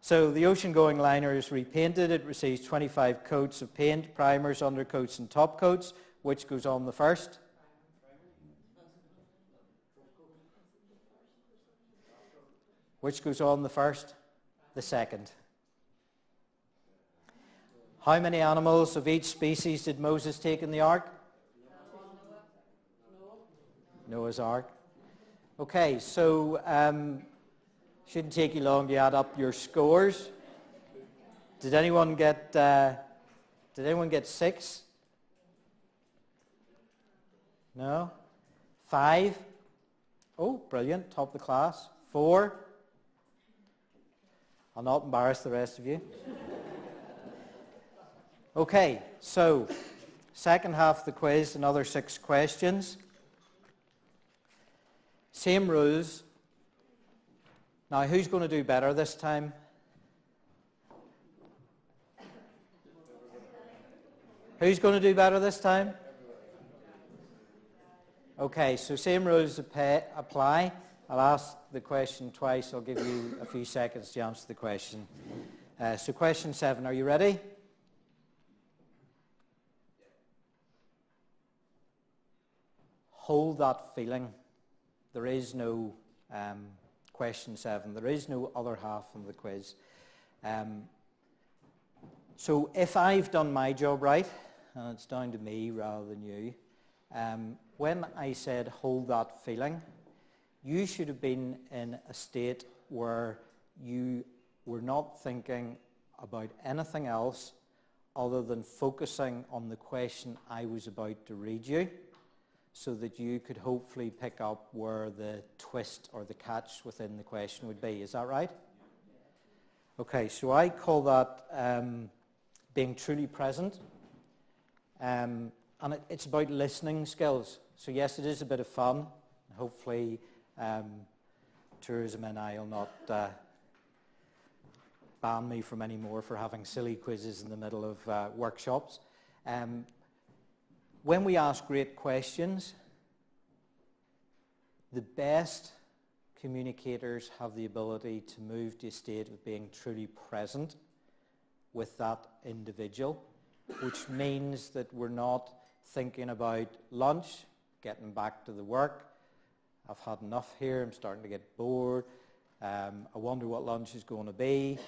So the ocean-going liner is repainted. It receives 25 coats of paint, primers, undercoats and top coats. Which goes on the first? Which goes on the first? The second. How many animals of each species did Moses take in the ark? Noah's Ark. Okay, so shouldn't take you long to add up your scores. Did anyone get 6? No? 5? Oh, brilliant, top of the class. 4? I'll not embarrass the rest of you. Okay, so second half of the quiz, another 6 questions. Same rules. Now, who's going to do better this time? Who's going to do better this time? Okay, so same rules apply. I'll ask the question twice. I'll give you a few seconds to answer the question. So question 7, are you ready? Hold that feeling. There is no question 7. There is no other half of the quiz. So if I've done my job right, and it's down to me rather than you, when I said hold that feeling, you should have been in a state where you were not thinking about anything else other than focusing on the question I was about to read you, so that you could hopefully pick up where the twist or the catch within the question would be. Is that right? Okay, so I call that being truly present. And it's about listening skills. So yes, it is a bit of fun. Hopefully Tourism NI will not ban me from any more for having silly quizzes in the middle of workshops. When we ask great questions, the best communicators have the ability to move to a state of being truly present with that individual, which means that we're not thinking about lunch, getting back to the work. I've had enough here, I'm starting to get bored. I wonder what lunch is going to be.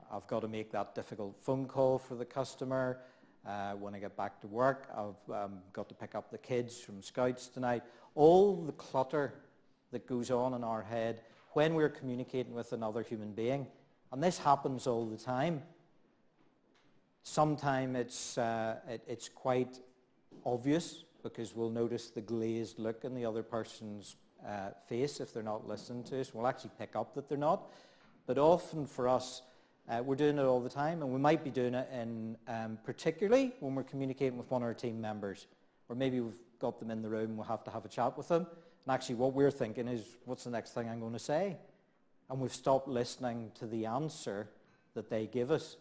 I've got to make that difficult phone call for the customer. When I get back to work, I've got to pick up the kids from Scouts tonight. All the clutter that goes on in our head when we're communicating with another human being. And this happens all the time. Sometimes it's quite obvious because we'll notice the glazed look in the other person's face if they're not listening to us. We'll actually pick up that they're not. But often for us, we're doing it all the time, and we might be doing it in particularly when we're communicating with one of our team members, or maybe we've got them in the room and we'll have to have a chat with them. And actually what we're thinking is, what's the next thing I'm going to say? And we've stopped listening to the answer that they give us.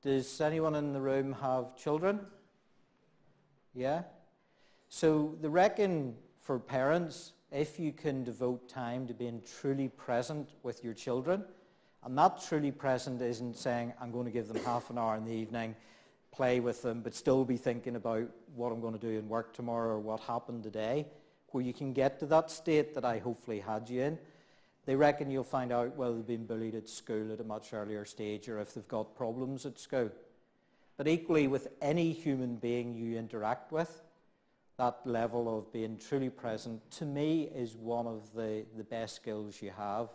Does anyone in the room have children? Yeah? So they reckon for parents, if you can devote time to being truly present with your children, and that truly present isn't saying, I'm going to give them half an hour in the evening, play with them, but still be thinking about what I'm going to do in work tomorrow or what happened today, where you can get to that state that I hopefully had you in. They reckon you'll find out whether they've been bullied at school at a much earlier stage or if they've got problems at school. But equally, with any human being you interact with, that level of being truly present, to me, is one of the best skills you have.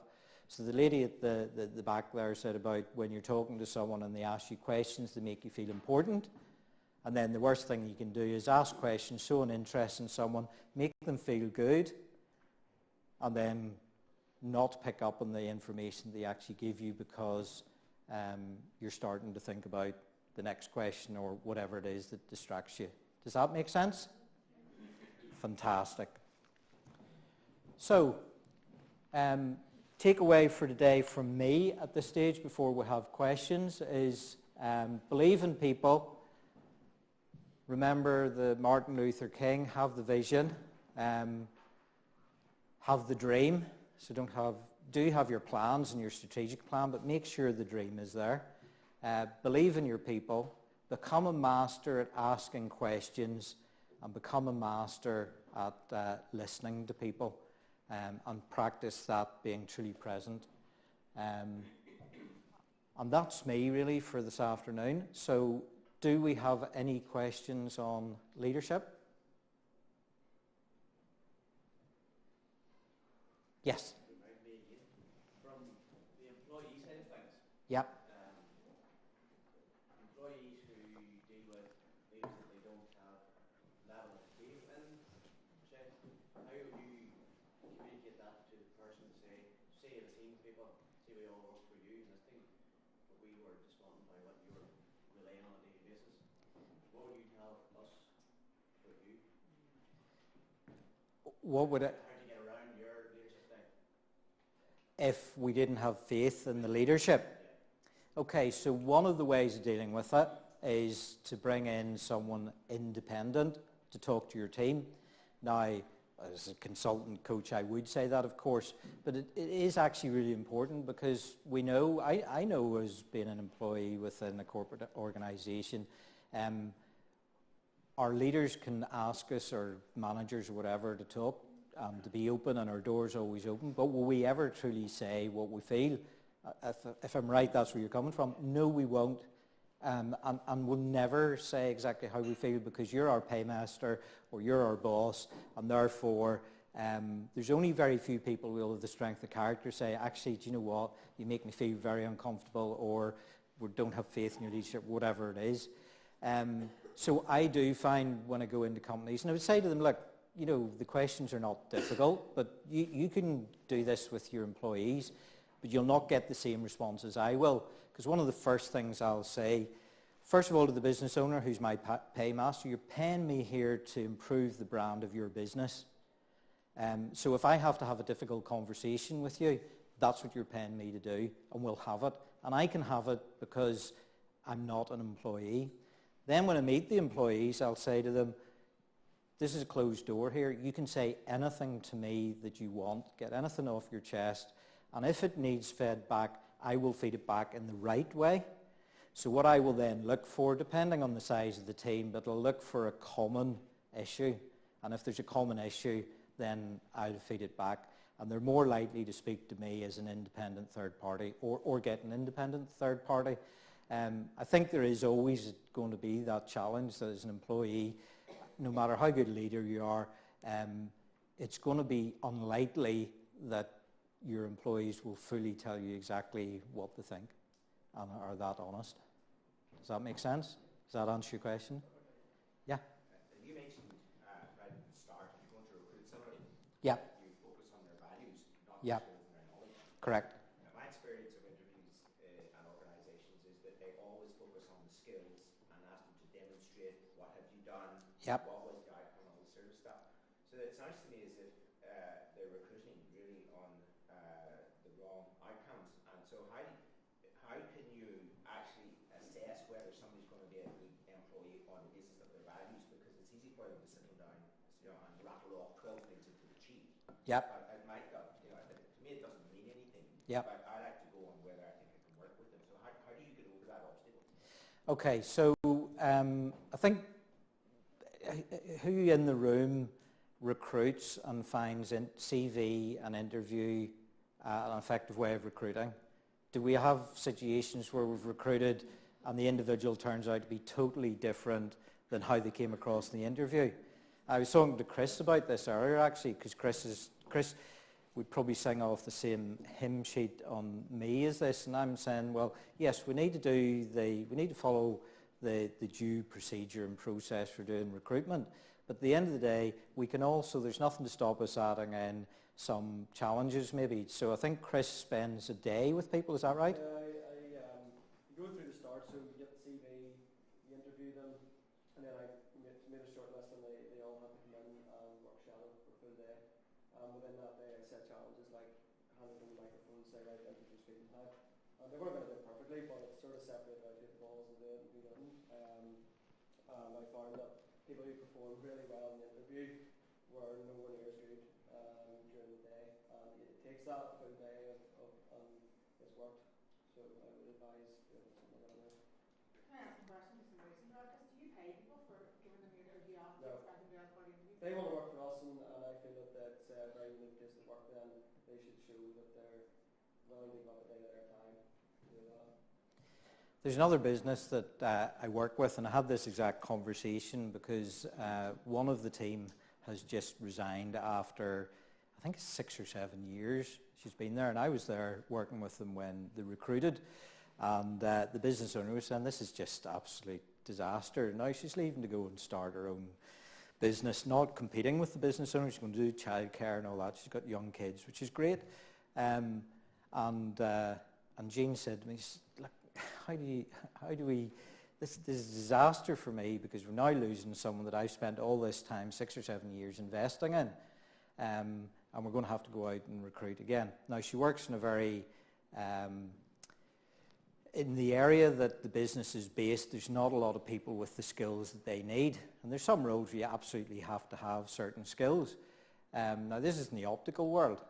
So the lady at the back there said about when you're talking to someone and they ask you questions that make you feel important, and then the worst thing you can do is ask questions, show an interest in someone, make them feel good, and then not pick up on the information they actually give you because you're starting to think about the next question or whatever it is that distracts you. Does that make sense? Fantastic. So, takeaway for today from me at this stage before we have questions is believe in people. Remember the Martin Luther King, have the vision, have the dream. So do have your plans and your strategic plan, but make sure the dream is there. Believe in your people. Become a master at asking questions and become a master at listening to people and practice that being truly present. And that's me really for this afternoon. So do we have any questions on leadership? Yes. From the employee side of things, Yep. employees who deal with leaders that they don't have level of faith in, say, how would you communicate that to the person, say a team of people, say we all work for you in this team, but we were disappointed by what you're relying on a daily basis. What would you tell us about you? What would it... How to get around your leadership thing? If we didn't have faith in the leadership? Okay, so one of the ways of dealing with it is to bring in someone independent to talk to your team. Now, as a consultant coach, I would say that, of course, but it is actually really important because we know, I know as being an employee within a corporate organisation, our leaders can ask us, or managers or whatever, to talk, to be open, and our door's always open, but will we ever truly say what we feel? If I'm right, that's where you're coming from. No, we won't. And we'll never say exactly how we feel because you're our paymaster or you're our boss, and therefore there's only very few people who will have the strength of character say, actually, do you know what, you make me feel very uncomfortable, or we don't have faith in your leadership, whatever it is. So I do find when I go into companies, and I would say to them, look, you know, the questions are not difficult, but you can do this with your employees, but you'll not get the same response as I will. Because one of the first things I'll say, first of all, to the business owner who's my paymaster, you're paying me here to improve the brand of your business. So if I have to have a difficult conversation with you, that's what you're paying me to do, and we'll have it. And I can have it because I'm not an employee. Then when I meet the employees, I'll say to them, this is a closed door here. You can say anything to me that you want, get anything off your chest, and if it needs fed back, I will feed it back in the right way. So what I will then look for, depending on the size of the team, but I'll look for a common issue. And if there's a common issue, then I'll feed it back. And they're more likely to speak to me as an independent third party or get an independent third party. I think there is always going to be that challenge that as an employee, no matter how good a leader you are, it's going to be unlikely that your employees will fully tell you exactly what they think and are that honest. Does that make sense? Does that answer your question? Yeah? You mentioned right at the start, if you're going to recruit somebody, Yeah. you focus on their values, not Yeah. just their knowledge. Correct. Now, my experience of interviews and organisations is that they always focus on the skills and ask them to demonstrate what have you done, Yep. what was the outcome, all this sort of stuff. So it sounds to me as if they're recruiting really on the wrong outcomes. And so how can you actually assess whether somebody's going to be a good employee on the basis of their values? Because it's easy while to settle down, and rattle off 12 things into the cheat. Yep. It might not, to me it doesn't mean anything. Yep. But I like to go on whether I think I can work with them. So how do you get over that obstacle? Okay, so I think who in the room recruits and finds in CV and interview an effective way of recruiting? Do we have situations where we've recruited and the individual turns out to be totally different than how they came across in the interview? I was talking to Chris about this earlier, actually, because Chris would probably sing off the same hymn sheet on me as this, and I'm saying, well, yes, we need to follow the due procedure and process for doing recruitment, but at the end of the day, we can also, there's nothing to stop us adding in some challenges maybe. So I think Chris spends a day with people, is that right? You go through the start, so you get the CV, you interview them, and then I made a short list and they all have to come in and work shadow for a full day. Within that day I set challenges like handing them the microphone and say, right, interview speaking time. And they weren't going to do it perfectly, but it's sort of separated out who the balls and do it and who didn't. I found that people who performed really well in the interview were nowhere near as good during the day. It takes that full day and it's worked. So I would advise doing something like that. Can I ask a question just in relation to that? Do you pay people for giving them your, or do you have to expect them to do that for the interview? They want to work for us, and I feel that that's a very unique place to work. Then they should show that they're willing to give up a day of their time to do that. There's another business that I work with, and I had this exact conversation because one of the team has just resigned after, I think, 6 or 7 years she's been there, and I was there working with them when they recruited, and the business owner was saying, this is just absolute disaster. Now she's leaving to go and start her own business, not competing with the business owner. She's going to do childcare and all that. She's got young kids, which is great. And Jean said to me, look, how do we, this is a disaster for me because we're now losing someone that I've spent all this time, 6 or 7 years, investing in. And we're going to have to go out and recruit again. Now, she works in a very, in the area that the business is based, there's not a lot of people with the skills that they need. And there's some roles where you absolutely have to have certain skills. Now, this is in the optical world.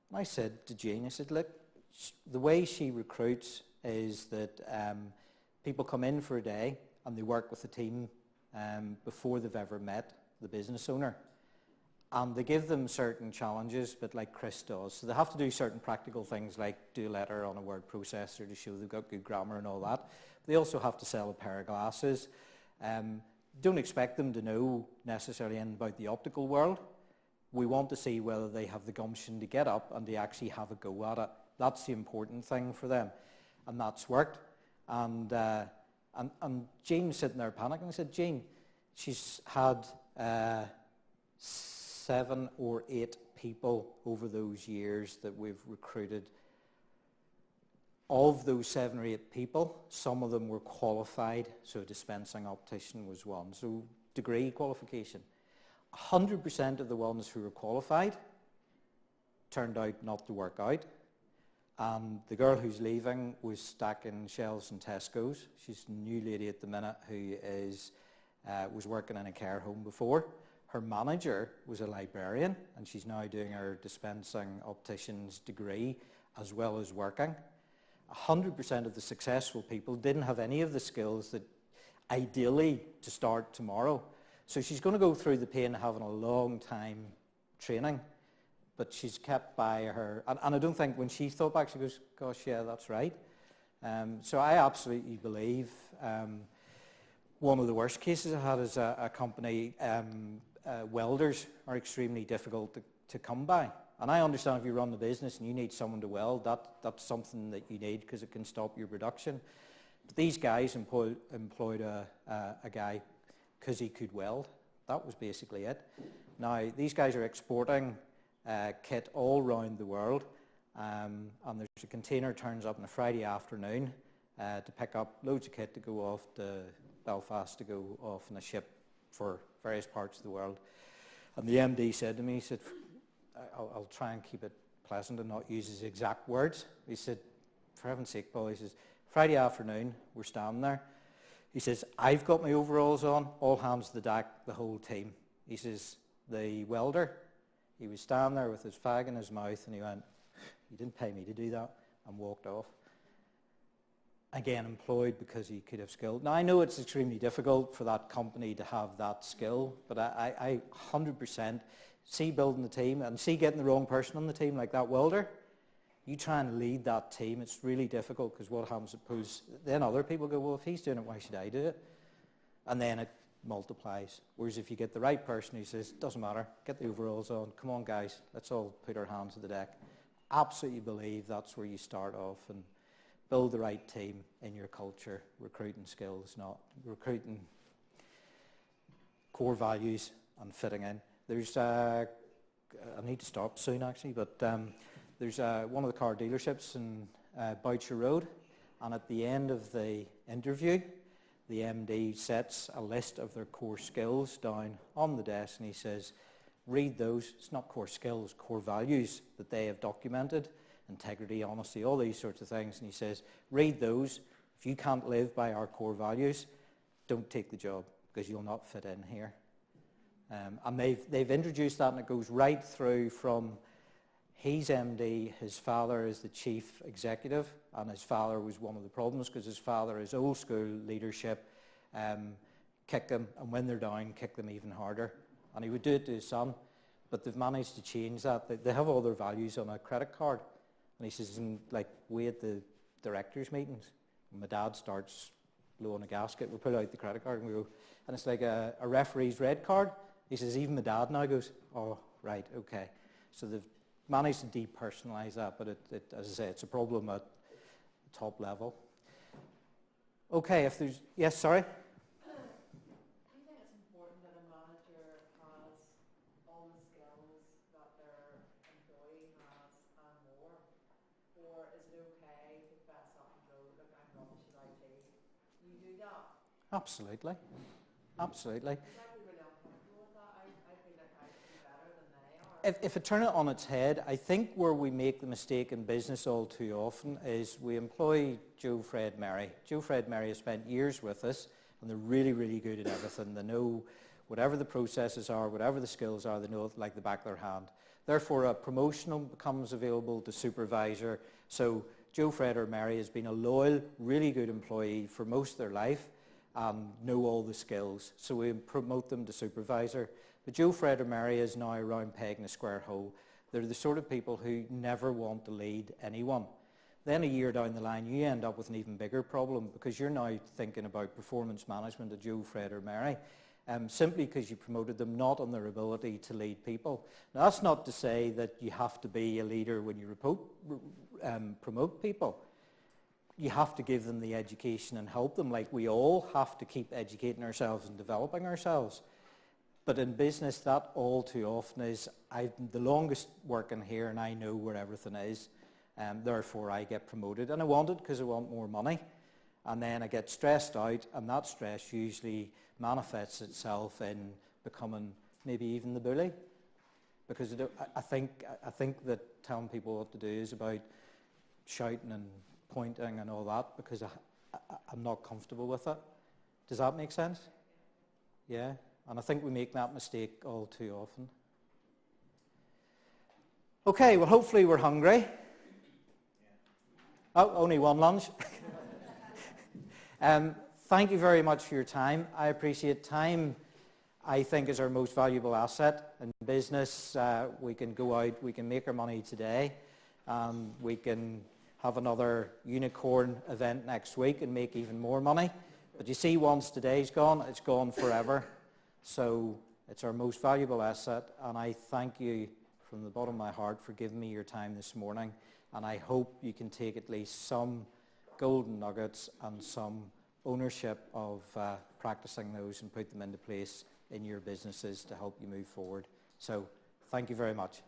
And I said to Jane, I said, look, the way she recruits is that people come in for a day and they work with the team before they've ever met the business owner. And they give them certain challenges, but like Chris does. So they have to do certain practical things like do a letter on a word processor to show they've got good grammar and all that. They also have to sell a pair of glasses. Don't expect them to know necessarily anything about the optical world. We want to see whether they have the gumption to get up and to actually have a go at it. That's the important thing for them. And that's worked. And Jean sitting there panicking. I said, Jean, she's had 7 or 8 people over those years that we've recruited. Of those 7 or 8 people, some of them were qualified, so a dispensing optician was one. So degree qualification. 100% of the ones who were qualified turned out not to work out. And the girl who's leaving was stacking shelves in Tesco's. She's a new lady at the minute who was working in a care home before. Her manager was a librarian, and she's now doing her dispensing optician's degree as well as working. 100% of the successful people didn't have any of the skills that ideally to start tomorrow. So she's going to go through the pain of having a long time training, but she's kept by her. And I don't think when she thought back, she goes, gosh, yeah, that's right. So I absolutely believe one of the worst cases I had is a company, welders are extremely difficult to come by. And I understand if you run the business and you need someone to weld, that's something that you need because it can stop your production. But these guys employed a guy because he could weld. That was basically it. Now, these guys are exporting kit all around the world, and there's a container turns up on a Friday afternoon to pick up loads of kit to go off to Belfast to go off on a ship for various parts of the world. And the MD said to me, he said, I'll try and keep it pleasant and not use his exact words. He said, for heaven's sake, Paul, he says, Friday afternoon, we're standing there. He says, I've got my overalls on, all hands to the deck, the whole team. He says, the welder, he was standing there with his fag in his mouth, and he went, you didn't pay me to do that, and walked off. Again, employed because he could have skill. Now, I know it's extremely difficult for that company to have that skill, but I 100% see building the team and see getting the wrong person on the team like that welder. You try and lead that team, it's really difficult, because what happens, suppose, then other people go, well, if he's doing it, why should I do it? And then it multiplies. Whereas if you get the right person who says, doesn't matter, get the overalls on, come on guys, let's all put our hands to the deck. Absolutely believe that's where you start off, and build the right team in your culture, recruiting skills, not recruiting core values and fitting in. There's, I need to stop soon actually, but there's one of the car dealerships in Boucher Road, and at the end of the interview, the MD sets a list of their core skills down on the desk, and he says, read those. It's not core skills, core values that they have documented. Integrity, honesty, all these sorts of things. And he says, read those. If you can't live by our core values, don't take the job, because you'll not fit in here. And they've introduced that, and it goes right through from he's MD, his father is the chief executive, and his father was one of the problems, because his father is old school leadership, kick them, and when they're down, kick them even harder. And he would do it to his son, but they've managed to change that. They have all their values on a credit card. And he says, like, we at the directors' meetings, when my dad starts blowing a gasket, we pull out the credit card and we go, and it's like a referee's red card. He says, even my dad now goes, oh, right, okay. So they've managed to depersonalise that, but it, as I say, it's a problem at the top level. Okay, if there's, yes, sorry? Absolutely. Absolutely. If I turn it on its head, I think where we make the mistake in business all too often is we employ Joe, Fred, Mary. Joe, Fred, Mary have spent years with us, and they're really, really good at everything. They know whatever the processes are, whatever the skills are, they know it like the back of their hand. Therefore, a promotion becomes available to supervisor. So Joe, Fred, or Mary has been a loyal, really good employee for most of their life, know all the skills. So we promote them to supervisor. But Joe, Fred, or Mary is now a round peg in a square hole. They're the sort of people who never want to lead anyone. Then a year down the line, you end up with an even bigger problem, because you're now thinking about performance management of Joe, Fred, or Mary, simply because you promoted them not on their ability to lead people. Now, that's not to say that you have to be a leader when you promote people. You have to give them the education and help them, like we all have to keep educating ourselves and developing ourselves. But in business, that all too often is, I'm the longest working here and I know where everything is, therefore I get promoted. And I want it because I want more money. And then I get stressed out, and that stress usually manifests itself in becoming maybe even the bully. Because I think that telling people what to do is about shouting and pointing and all that, because I'm not comfortable with it. Does that make sense? Yeah, and I think we make that mistake all too often. Okay, well, hopefully we're hungry. Oh, only one lunch. Thank you very much for your time. I appreciate time. I think is our most valuable asset in business. We can go out, we can make our money today. We can have another unicorn event next week and make even more money. But you see, once today's gone, it's gone forever. So it's our most valuable asset, and I thank you from the bottom of my heart for giving me your time this morning, and I hope you can take at least some golden nuggets and some ownership of practicing those and put them into place in your businesses to help you move forward. So thank you very much.